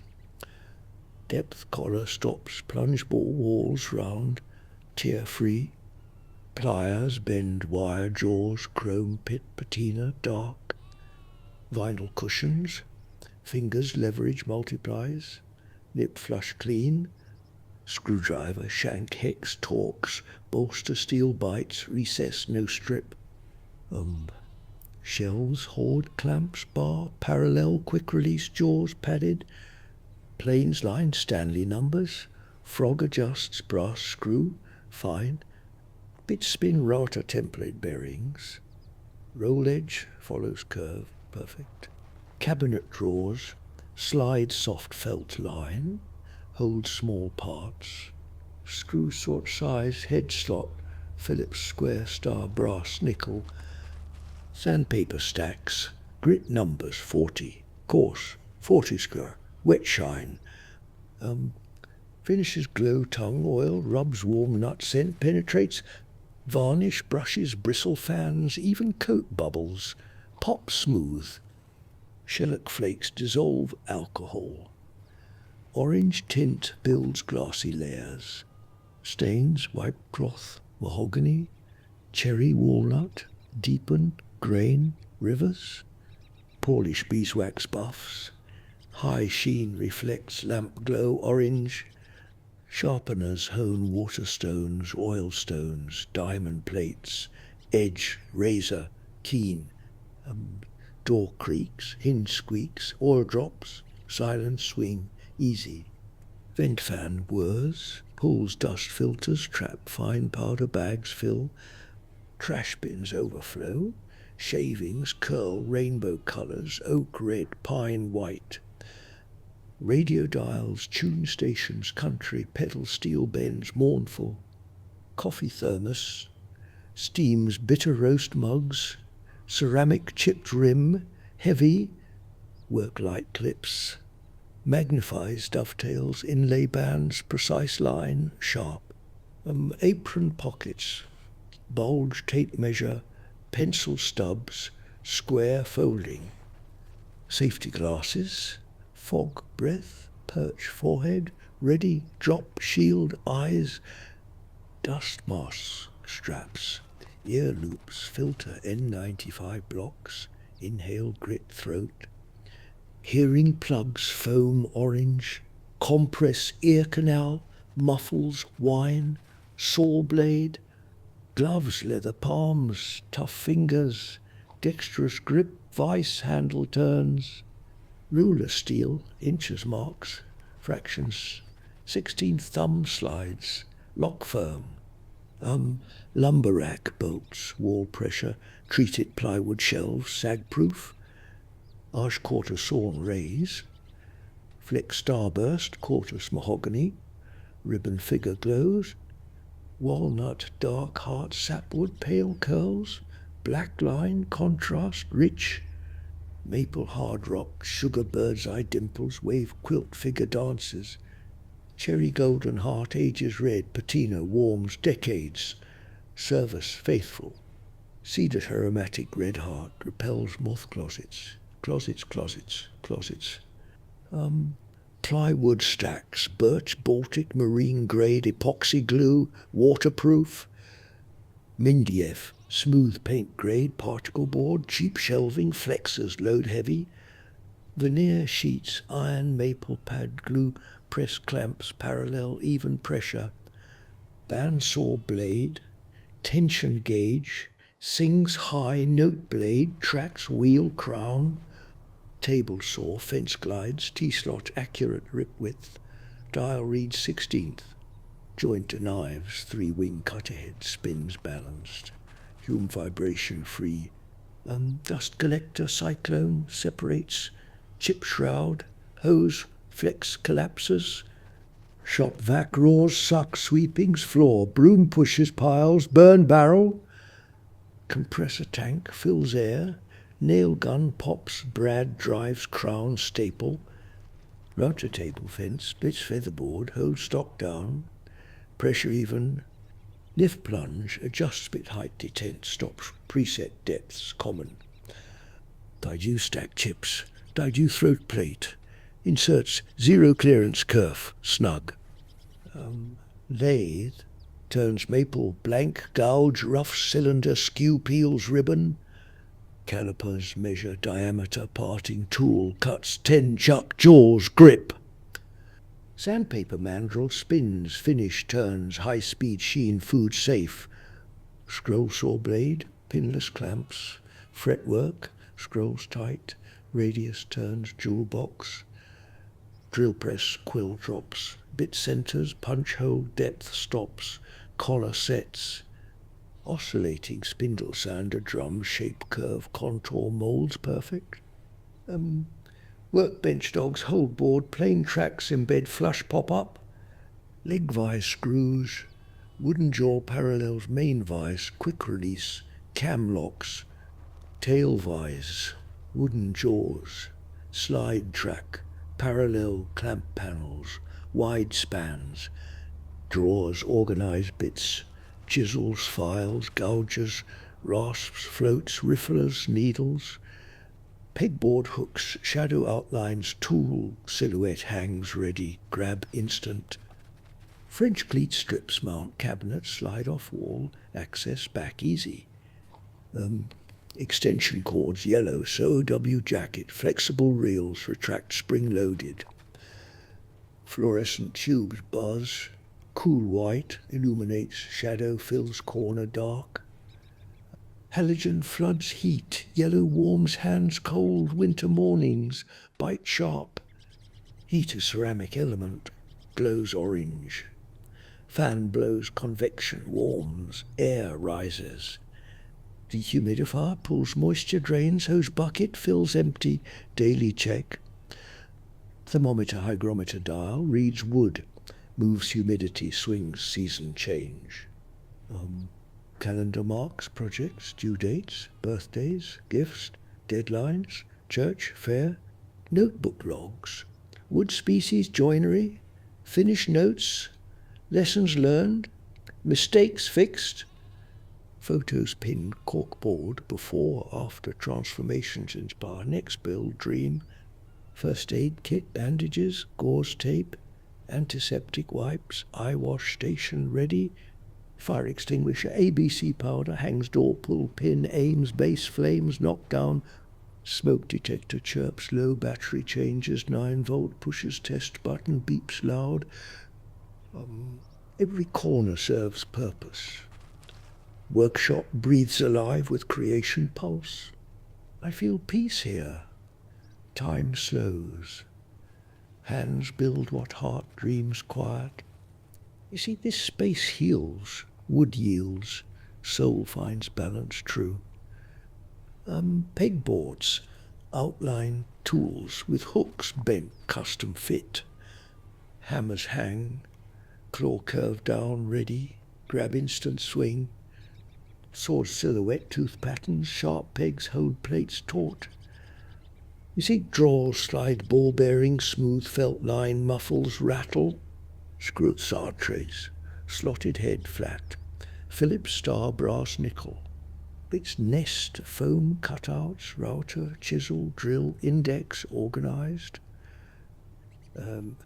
Depth collar stops, plunge ball walls round, tear free. Pliers bend wire jaws, chrome pit patina, dark. Vinyl cushions, fingers leverage multiplies, nip flush clean, screwdriver, shank, hex, torques, bolster, steel bites, recess, no strip. Shelves, hoard, clamps, bar, parallel, quick release, jaws, padded, planes, line, Stanley numbers, frog adjusts, brass screw, fine, bit spin, rotor, template bearings, roll edge, follows curve, perfect. Cabinet drawers, slide soft felt line, hold small parts, screw sort size, head slot, Phillips square, star, brass, nickel, sandpaper stacks, grit numbers 40, coarse, 40 square, wet shine, finishes glow, tongue, oil, rubs, warm nut scent, penetrates, varnish, brushes, bristle fans, even coat bubbles, pop smooth, shellac flakes dissolve alcohol, orange tint builds glassy layers, stains, wipe cloth, mahogany, cherry, walnut, deepen, grain, rivers, Polish beeswax buffs, high sheen reflects lamp glow, orange, sharpeners hone waterstones, oil stones, diamond plates, edge, razor, keen, door creaks, hinge squeaks, oil drops, silent swing, easy, vent fan whirs, pulls dust filters, trap fine powder bags fill, trash bins overflow, shavings curl rainbow colours, oak red, pine white, radio dials, tune stations, country, pedal steel bends, mournful, coffee thermos, steams bitter roast mugs, ceramic chipped rim, heavy, work light clips, magnifies dovetails, inlay bands, precise line, sharp, apron pockets, bulge, tape measure, pencil stubs, square folding, safety glasses, fog breath, perch forehead, ready, drop, shield, eyes, dust mask straps, ear loops, filter, N95 blocks, inhale, grit, throat, hearing plugs, foam, orange, compress, ear canal, muffles, wine, saw blade, gloves, leather palms, tough fingers, dexterous grip, vice, handle turns, ruler steel, inches marks, fractions, 16th thumb slides, lock firm, lumber rack bolts, wall pressure, treated plywood shelves, sag proof, arch quarter sawn raise, flex starburst, quartus mahogany, ribbon figure glows, walnut, dark heart, sapwood, pale curls, black line, contrast, rich, maple hard rock, sugar bird's eye dimples, wave quilt figure dances, cherry golden heart, ages red, patina, warms, decades, service, faithful, cedar aromatic red heart, repels moth closets, closets, plywood stacks, birch, Baltic, marine grade, epoxy glue, waterproof, Mindiev, smooth paint grade, particle board, cheap shelving, flexors, load heavy, veneer sheets, iron, maple pad, glue, press clamps, parallel, even pressure, bandsaw blade, tension gauge, sings high, note blade, tracks, wheel, crown, table saw, fence glides, T-slot, accurate rip width, dial reads 16th, joint to knives, 3-wing cutter head, spins balanced, hume vibration free, dust collector, cyclone, separates, chip shroud, hose, flex collapses, shop vac roars, suck, sweepings, floor, broom pushes, piles, burn barrel, compressor tank, fills air, nail gun, pops, brad, drives, crown, staple, router table fence, splits featherboard, holds stock down, pressure even, lift plunge, adjust spit height, detent, stops, preset depths, common, Daiju stack chips, Daiju throat plate, inserts zero clearance kerf, snug, lathe, turns maple, blank, gouge, rough cylinder, skew peels, ribbon. Calipers measure diameter, parting tool, cuts 10, chuck, jaws, grip. Sandpaper mandrel spins, finish, turns, high-speed sheen, food safe. Scroll saw blade, pinless clamps, fretwork, scrolls tight, radius turns, jewel box. Drill press, quill drops, bit centers, punch hole, depth stops, collar sets. Oscillating spindle sander, drum, shape, curve, contour, molds perfect. Workbench dogs, hold board, plain tracks, embed, flush, pop up. Leg vise screws, wooden jaw parallels, main vise, quick release, cam locks. Tail vise, wooden jaws, slide track, parallel clamp panels, wide spans. Drawers, organized bits, chisels, files, gouges, rasps, floats, rifflers, needles. Pegboard hooks, shadow outlines, tool, silhouette hangs ready, grab instant. French cleat strips mount cabinet, slide off wall, access back easy. Extension cords, yellow, SOW jacket, flexible reels, retract spring loaded. Fluorescent tubes buzz, cool white, illuminates, shadow fills corner dark. Halogen floods heat, yellow warms hands cold, winter mornings, bite sharp. Heat a ceramic element, glows orange. Fan blows convection, warms, air rises. Dehumidifier pulls moisture, drains, hose bucket fills empty, daily check. Thermometer, hygrometer dial, reads wood, moves humidity, swings season change. Calendar marks, projects, due dates, birthdays, gifts, deadlines, church, fair, notebook logs, wood species, joinery, finish notes, lessons learned, mistakes fixed, photos pinned, corkboard, before, after, transformations inspire, next build, dream, first aid kit, bandages, gauze tape, antiseptic wipes, eye wash station ready, fire extinguisher, ABC powder, hangs door pull, pin, aims, base flames, knockdown, smoke detector chirps, low battery changes, 9-volt pushes test button, beeps loud. Every corner serves purpose. Workshop breathes alive with creation pulse. I feel peace here. Time slows. Hands build what heart dreams quiet. You see, this space heals, wood yields, soul finds balance true. Pegboards, outline tools with hooks bent, custom fit. Hammers hang, claw curve down, ready, grab instant swing. Sword silhouette, tooth patterns, sharp pegs, hold plates taut. You see, drawers, slide ball bearings, smooth felt line, muffles, rattle. Screw sard trays, slotted head flat, Phillips star brass nickel. Its nest, foam cutouts, router, chisel, drill, index, organized.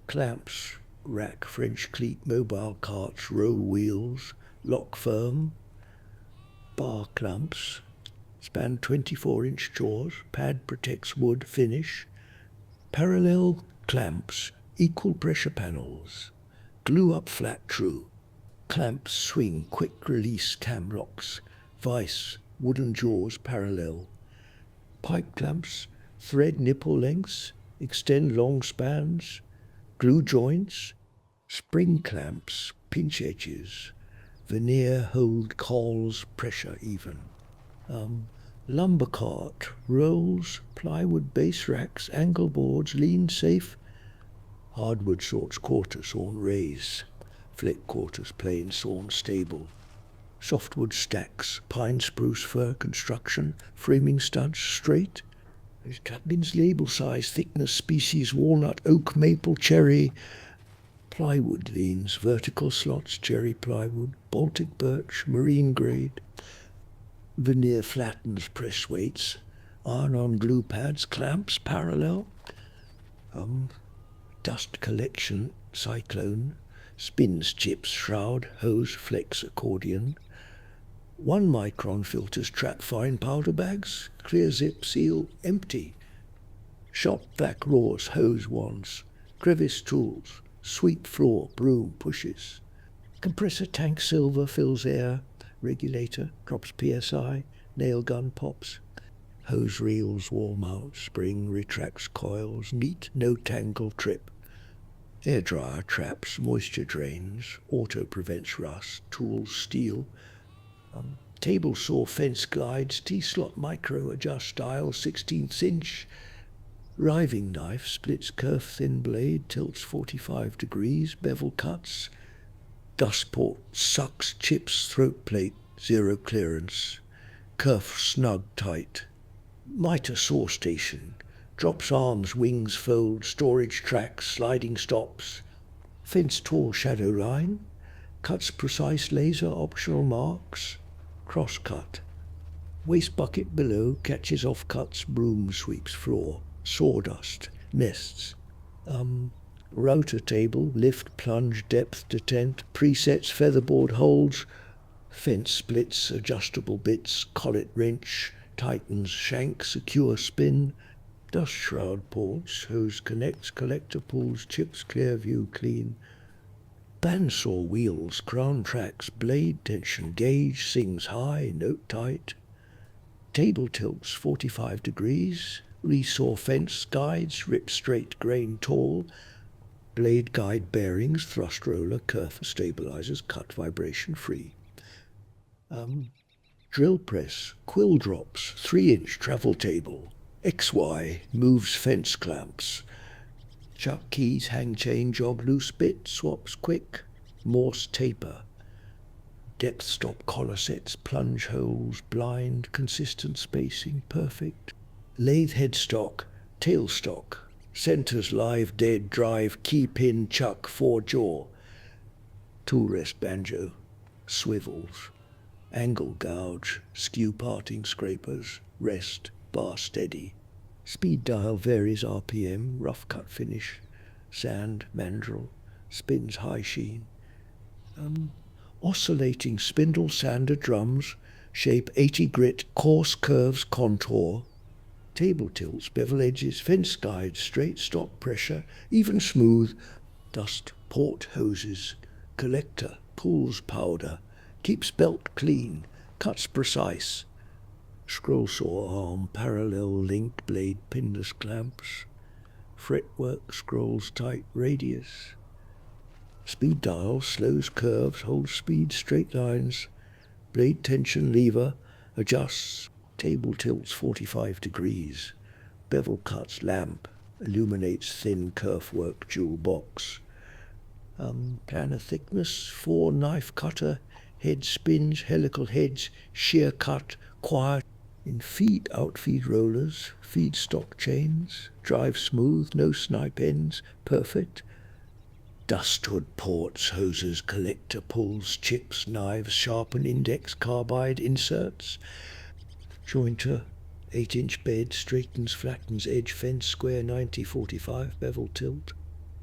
Clamps, rack, French cleat, mobile carts, roll wheels, lock firm. Bar clamps, span 24-inch jaws, pad protects wood, finish. Parallel clamps, equal pressure panels. Glue up flat true. Clamps swing, quick release cam locks. Vice, wooden jaws parallel. Pipe clamps, thread nipple lengths, extend long spans. Glue joints, spring clamps, pinch edges. Veneer hold coals, pressure even. Lumber cart, rolls, plywood base racks, angle boards, lean safe. Hardwood sorts quarter sawn raise, flick quarters plain sawn stable. Softwood stacks, pine spruce fir construction, framing studs straight. There's cabins label size, thickness, species, walnut, oak, maple, cherry. Plywood leans, vertical slots, cherry plywood, Baltic birch, marine grade. Veneer flattens press weights, iron on glue pads, clamps parallel. Dust collection, cyclone, spins chips, shroud, hose, flex, accordion. 1 micron filters trap fine powder bags, clear zip, seal, empty. Shop vac roars, hose wands, crevice tools, sweep floor, broom pushes. Compressor tank silver fills air, regulator drops PSI, nail gun pops. Hose reels, wall mount, spring retracts coils, neat, no tangle trip. Air dryer traps, moisture drains, auto prevents rust, tools steel. Table saw fence glides, T-slot micro adjust dial 16th inch. Riving knife splits kerf thin blade, tilts 45 degrees, bevel cuts. Dust port sucks chips, throat plate, zero clearance. Kerf snug tight. Mitre saw station. Drops arms, wings fold, storage tracks, sliding stops. Fence tall shadow line. Cuts precise laser optional marks. Cross cut. Waste bucket below catches off cuts, broom sweeps floor. Sawdust. Nests. Router table, lift, plunge, depth, detent, presets, featherboard holds. Fence splits, adjustable bits, collet wrench, tightens, shank, secure spin. Dust shroud ports, hose connects, collector pulls, chips, clear view, clean. Bandsaw wheels, crown tracks, blade tension, gauge, sings high, note tight. Table tilts 45 degrees, resaw fence guides, rip straight, grain tall. Blade guide bearings, thrust roller, kerf stabilizers, cut vibration free. Drill press, quill drops, 3-inch travel table. XY moves fence clamps. Chuck keys, hang chain, jog loose bit, swaps quick. Morse taper. Depth stop collar sets, plunge holes, blind, consistent spacing, perfect. Lathe headstock, tailstock. Centers live, dead, drive, key pin, chuck, 4-jaw. Tool rest banjo, swivels. Angle gouge, skew parting scrapers, rest, bar steady. Speed dial varies RPM, rough cut finish, sand, mandrel, spins high sheen. Oscillating spindle sander drums, shape 80 grit, coarse curves, contour. Table tilts, bevel edges, fence guides, straight stock pressure, even smooth. Dust port hoses, collector, pulls powder, keeps belt clean, cuts precise. Scroll saw arm, parallel link, blade pinless clamps. Fretwork scrolls tight radius. Speed dial slows curves, holds speed, straight lines. Blade tension lever, adjusts. Table tilts 45 degrees. Bevel cuts lamp, illuminates thin kerf work jewel box. Planner thickness, 4 knife cutter, head spins, helical heads, shear cut, quiet. In feed, outfeed rollers, feed stock chains, drive smooth, no snipe ends, perfect. Dust hood ports, hoses, collector pulls, chips, knives, sharpen index, carbide, inserts. Jointer, 8-inch bed, straightens, flattens, edge, fence, square 90-45, bevel tilt.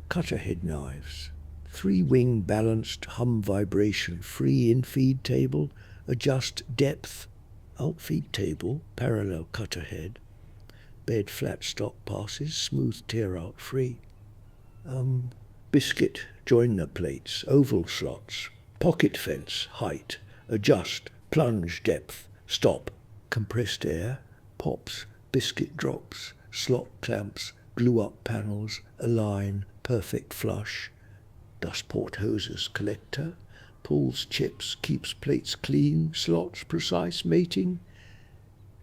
Cutter head knives. 3-wing balanced, hum vibration, free in-feed table, adjust depth, outfeed table, parallel cutter head. Bed flat stock passes, smooth tear out free. Biscuit, joiner plates, oval slots, pocket fence, height, adjust, plunge depth, stop. Compressed air, pops, biscuit drops, slot clamps, glue up panels, align, perfect flush. Dust port hoses, collector, pulls chips, keeps plates clean, slots, precise mating.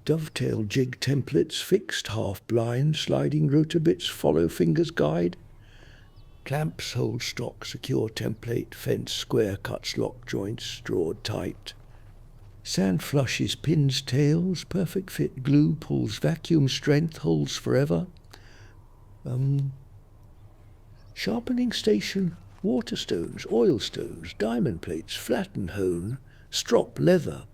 Dovetail jig templates, fixed half blind, sliding rotor bits, follow fingers guide. Clamps hold stock, secure template, fence, square cuts, lock joints, drawed tight. Sand flushes, pins, tails, perfect fit, glue, pulls, vacuum strength, holds forever. Sharpening station, water stones, oil stones, diamond plates, flatten hone, strop leather.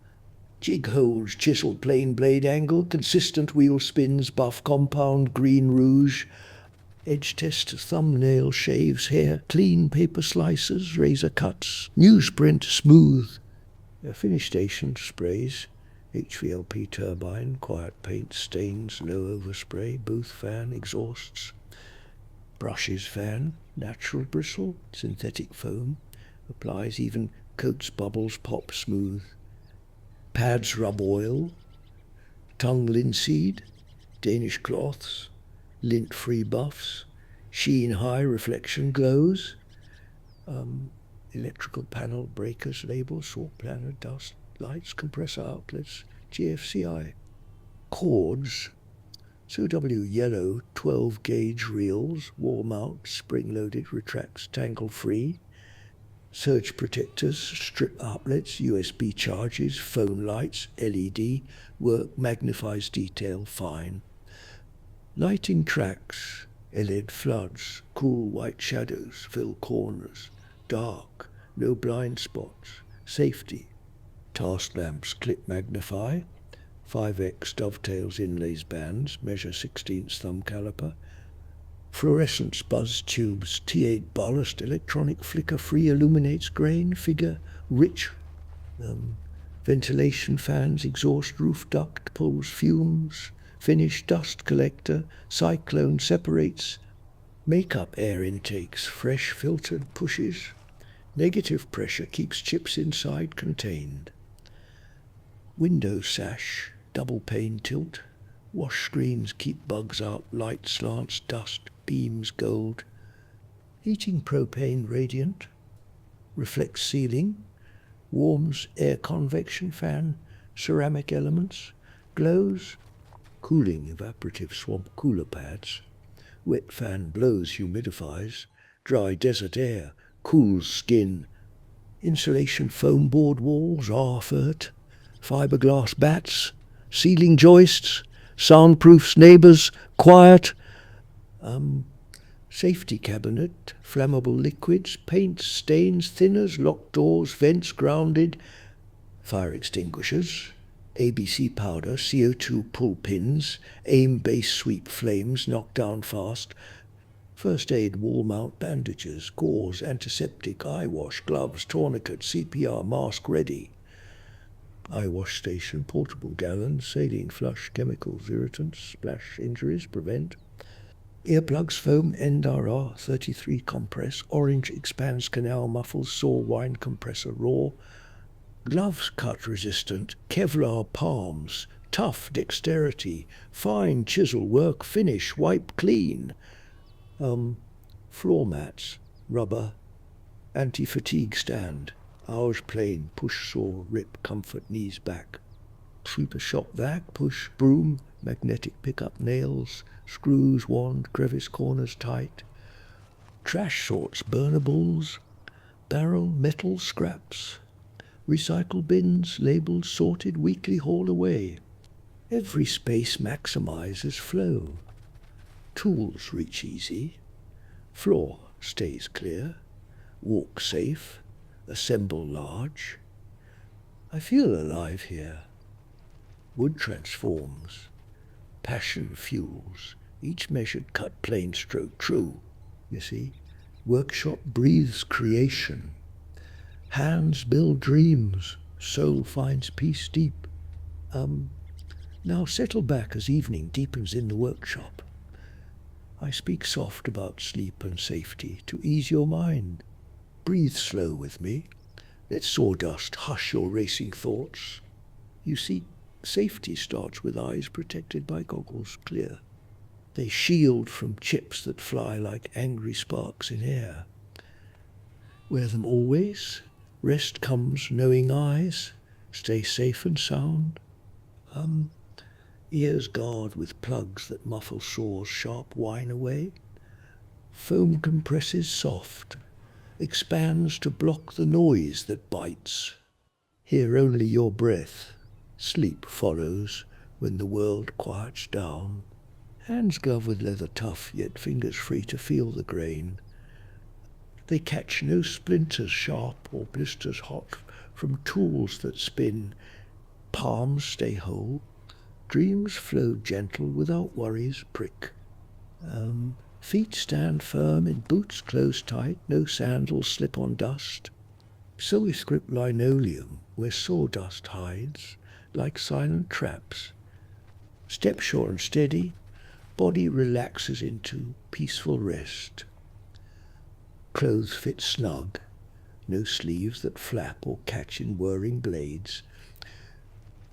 Jig holds, chiseled plain blade angle, consistent wheel spins, buff compound, green rouge. Edge test, thumbnail shaves, hair, clean paper slices, razor cuts, newsprint, smooth. Finish station, sprays, HVLP turbine, quiet paint, stains, low overspray, booth fan, exhausts, brushes fan, natural bristle, synthetic foam, applies even, coats, bubbles, pop smooth. Pads rub oil, tongue linseed, Danish cloths, lint-free buffs, sheen high, reflection glows, electrical panel breakers, labels, sort planner, dust, lights, compressor outlets, GFCI. Cords, SOW yellow 12 gauge reels, wall mount, spring loaded, retracts, tangle free. Surge protectors, strip outlets, USB charges, phone lights, LED, work, magnifies detail, fine. Lighting tracks, LED floods, cool white shadows, fill corners, dark, no blind spots, safety. Task lamps, clip magnify, 5x dovetails inlays bands, measure 16th thumb caliper. Fluorescence buzz tubes, T8 ballast, electronic flicker free, illuminates grain, figure, rich. Ventilation fans, exhaust roof duct, pulls fumes, finish dust collector, cyclone separates, makeup air intakes, fresh filtered pushes, negative pressure keeps chips inside contained. Window sash, double pane tilt, wash screens keep bugs out, light slants, dust, beams gold. Heating propane radiant, reflects ceiling, warms air convection fan, ceramic elements, glows, cooling evaporative swamp cooler pads, wet fan blows humidifies, dry desert air, cools skin, insulation foam board walls, RFERT, fiberglass bats, ceiling joists, soundproofs neighbours, quiet, safety cabinet, flammable liquids, paints, stains, thinners, locked doors, vents grounded, fire extinguishers, ABC powder, CO2 pull pins, aim base sweep flames, knock down fast, first aid wall mount bandages, gauze, antiseptic, eye wash, gloves, tourniquet, CPR, mask ready. Eye wash station, portable gallons, saline flush, chemicals, irritants, splash injuries, prevent. Earplugs, foam, NRR, 33 compress, orange expands canal muffles, saw wine compressor raw. Gloves cut resistant, Kevlar palms, tough dexterity, fine chisel work, finish, wipe clean. Floor mats, rubber, anti-fatigue stand, Auge plane, push saw, rip, comfort, knees back. Sweeper shop vac, push, broom, magnetic pickup nails, screws, wand, crevice corners tight. Trash sorts, burnables, barrel, metal scraps. Recycle bins, labeled, sorted, weekly haul away. Every space maximizes flow. Tools reach easy. Floor stays clear. Walk safe. Assemble large. I feel alive here. Wood transforms. Passion fuels. Each measured cut plain stroke true. You see? Workshop breathes creation. Hands build dreams. Soul finds peace deep. Now settle back as evening deepens in the workshop. I speak soft about sleep and safety to ease your mind. Breathe slow with me. Let sawdust hush your racing thoughts. You see, safety starts with eyes protected by goggles clear. They shield from chips that fly like angry sparks in air. Wear them always. Rest comes knowing eyes. Stay safe and sound. Ears guard with plugs that muffle saw's sharp whine away. Foam compresses soft, expands to block the noise that bites. Hear only your breath. Sleep follows when the world quiets down. Hands glove with leather tough, yet fingers free to feel the grain. They catch no splinters sharp or blisters hot from tools that spin. Palms stay whole. Dreams flow gentle without worries prick. Feet stand firm in boots close tight, no sandals slip on dust. So is script linoleum, where sawdust hides, like silent traps. Step sure and steady, body relaxes into peaceful rest. Clothes fit snug, no sleeves that flap or catch in whirring blades.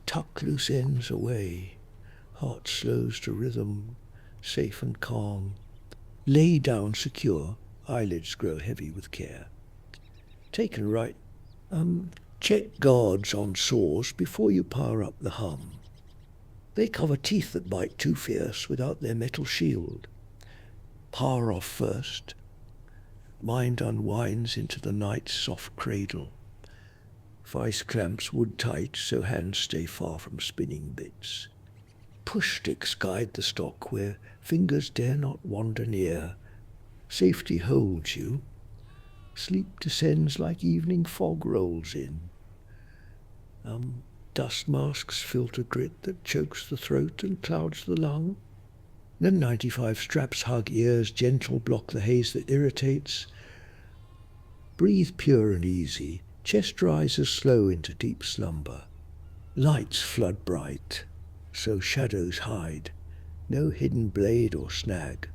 Tuck loose ends away, heart slows to rhythm, safe and calm. Lay down secure, eyelids grow heavy with care. Taken right, check guards on saws before you power up the hum. They cover teeth that bite too fierce without their metal shield. Power off first. Mind unwinds into the night's soft cradle. Vice clamps wood tight so hands stay far from spinning bits. Push sticks guide the stock where fingers dare not wander near. Safety holds you. Sleep descends like evening fog rolls in. Dust masks filter grit that chokes the throat and clouds the lung. Then 95 straps hug ears, gentle block the haze that irritates. Breathe pure and easy, chest rises slow into deep slumber. Lights flood bright, so shadows hide, no hidden blade or snag.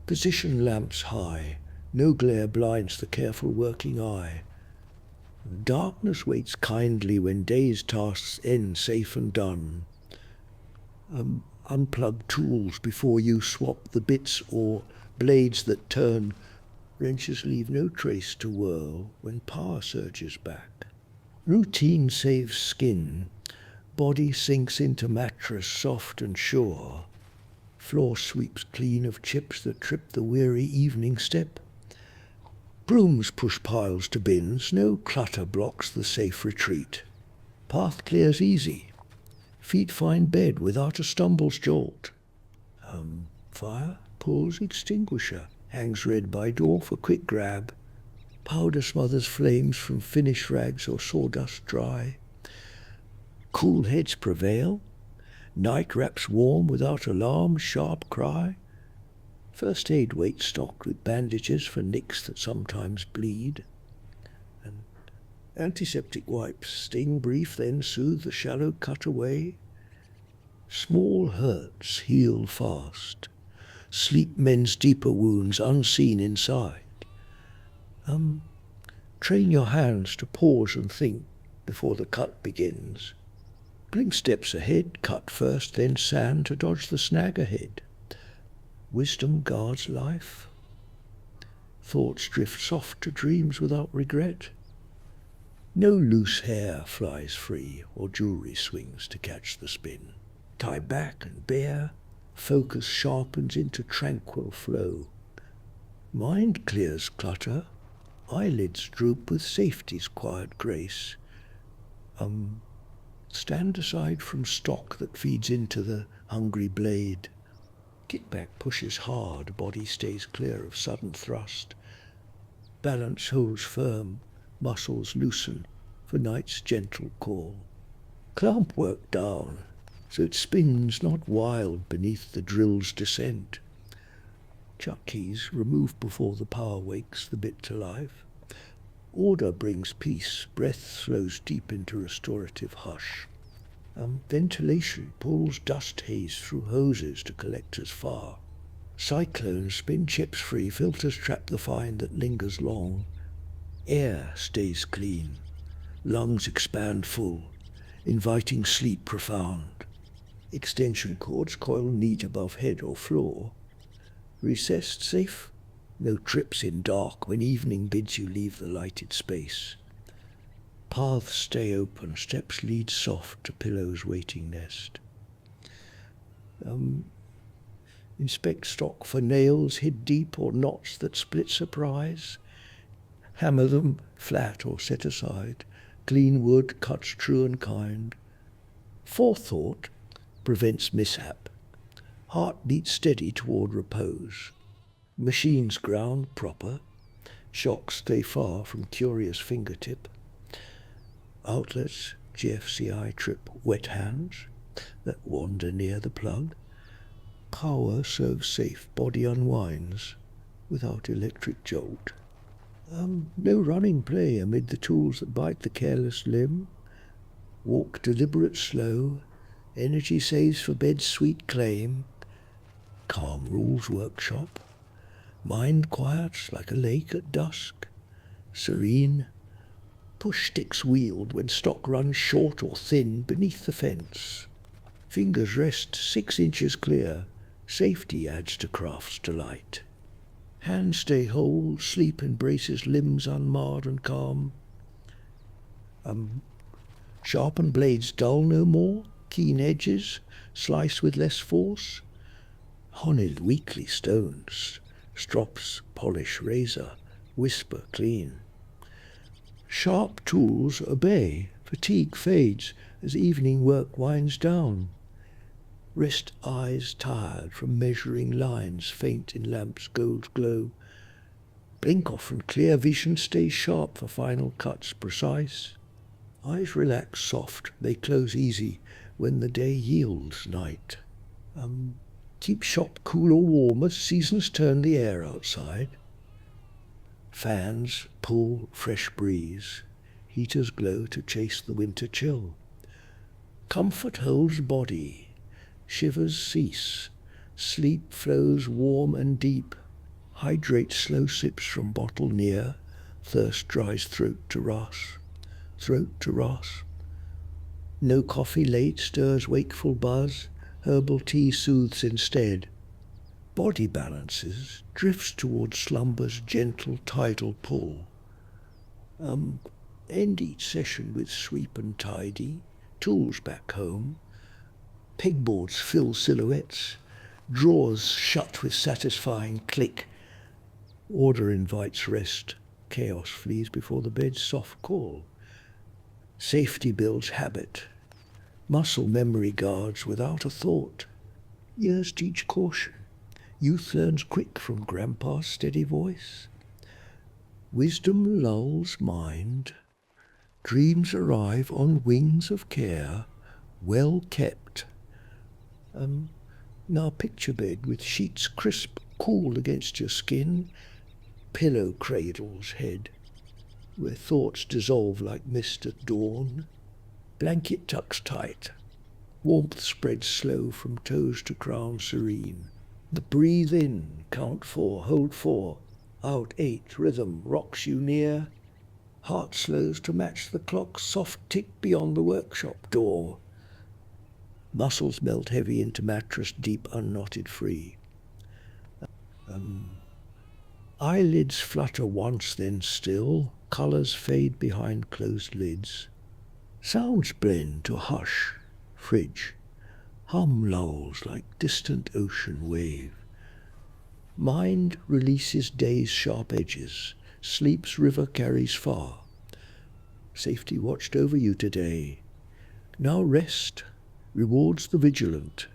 Position lamps high, no glare blinds the careful working eye. Darkness waits kindly when day's tasks end safe and done. Unplug tools before you swap the bits or blades that turn. Wrenches leave no trace to whirl when power surges back. Routine saves skin. Body sinks into mattress soft and sure. Floor sweeps clean of chips that trip the weary evening step. Brooms push piles to bins, no clutter blocks the safe retreat. Path clears easy. Feet find bed without a stumble's jolt. Fire pulls extinguisher, hangs red by door for quick grab. Powder smothers flames from finish rags or sawdust dry. Cool heads prevail. Night wraps warm without alarm, sharp cry. First aid weight stocked with bandages for nicks that sometimes bleed. And antiseptic wipes sting brief, then soothe the shallow cut away. Small hurts heal fast. Sleep mends deeper wounds unseen inside. Train your hands to pause and think before the cut begins. Blink steps ahead, cut first, then sand to dodge the snag ahead. Wisdom guards life. Thoughts drift soft to dreams without regret. No loose hair flies free or jewelry swings to catch the spin. Tie back and bear, focus sharpens into tranquil flow. Mind clears clutter, eyelids droop with safety's quiet grace. Stand aside from stock that feeds into the hungry blade. Kickback pushes hard, body stays clear of sudden thrust. Balance holds firm, muscles loosen for night's gentle call. Clamp work down, so it spins not wild beneath the drill's descent. Chuck keys remove before the power wakes the bit to life. Order brings peace, breath slows deep into restorative hush. Ventilation pulls dust haze through hoses to collectors far. Cyclones spin chips free, filters trap the fine that lingers long. Air stays clean, lungs expand full, inviting sleep profound. Extension cords coil neat above head or floor. Recessed safe, no trips in dark when evening bids you leave the lighted space. Paths stay open, steps lead soft to pillow's waiting nest. Inspect stock for nails hid deep or knots that split surprise. Hammer them flat or set aside. Clean wood cuts true and kind. Forethought prevents mishap. Heart beats steady toward repose. Machines ground proper. Shocks stay far from curious fingertip. Outlets, GFCI trip wet hands that wander near the plug. Power so safe body unwinds without electric jolt. No running play amid the tools that bite the careless limb. Walk deliberate slow, energy saves for bed's sweet claim. Calm rules workshop, mind quiets like a lake at dusk. Serene, push sticks wield when stock runs short or thin beneath the fence. Fingers rest 6 inches clear, safety adds to craft's delight. Hands stay whole, sleep embraces limbs unmarred and calm. Sharpened blades dull no more, keen edges slice with less force. Honeyed weakly stones, strops polish razor, whisper clean. Sharp tools obey, fatigue fades as evening work winds down. Rest eyes tired from measuring lines faint in lamp's gold glow. Blink often clear vision stays sharp for final cuts precise. Eyes relax soft, they close easy when the day yields night. Keep shop cool or warm as seasons turn the air outside. Fans pull fresh breeze, heaters glow to chase the winter chill. Comfort holds body, shivers cease, sleep flows warm and deep. Hydrate slow sips from bottle near, thirst dries throat to ras. No coffee late stirs wakeful buzz, herbal tea soothes instead. Body balances, drifts towards slumber's gentle tidal pull. End each session with sweep and tidy, tools back home. Pegboards fill silhouettes, drawers shut with satisfying click. Order invites rest, chaos flees before the bed's soft call. Safety builds habit, muscle memory guards without a thought. Years teach caution, youth learns quick from grandpa's steady voice. Wisdom lulls mind, dreams arrive on wings of care, well kept. Now picture bed with sheets crisp, cool against your skin, pillow cradles head, where thoughts dissolve like mist at dawn. Blanket tucks tight, warmth spreads slow from toes to crown serene. Breathe in, count 4, hold 4, out 8, rhythm rocks you near. Heart slows to match the clock's soft tick beyond the workshop door. Muscles melt heavy into mattress deep unknotted free. Eyelids flutter once then still, colours fade behind closed lids. Sounds blend to hush, fridge, hum lulls like distant ocean wave. Mind releases day's sharp edges, sleep's river carries far. Safety watched over you today. Now rest rewards the vigilant.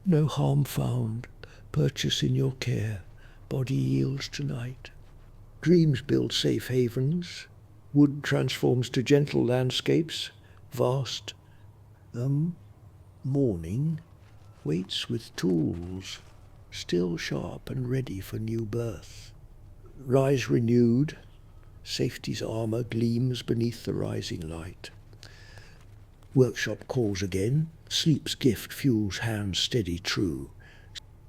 No harm found, purchase in your care, body yields tonight. Dreams build safe havens, wood transforms to gentle landscapes, vast. Morning waits with tools, still sharp and ready for new birth. Rise renewed, safety's armour gleams beneath the rising light. Workshop calls again, sleep's gift fuels hands steady true.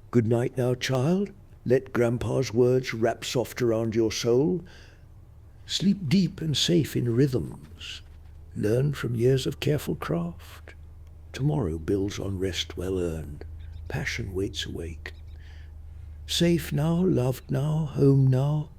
Good night now, child, let grandpa's words wrap soft around your soul. Sleep deep and safe in rhythms, learn from years of careful craft. Tomorrow builds on rest well earned, passion waits awake. Safe now, loved now, home now,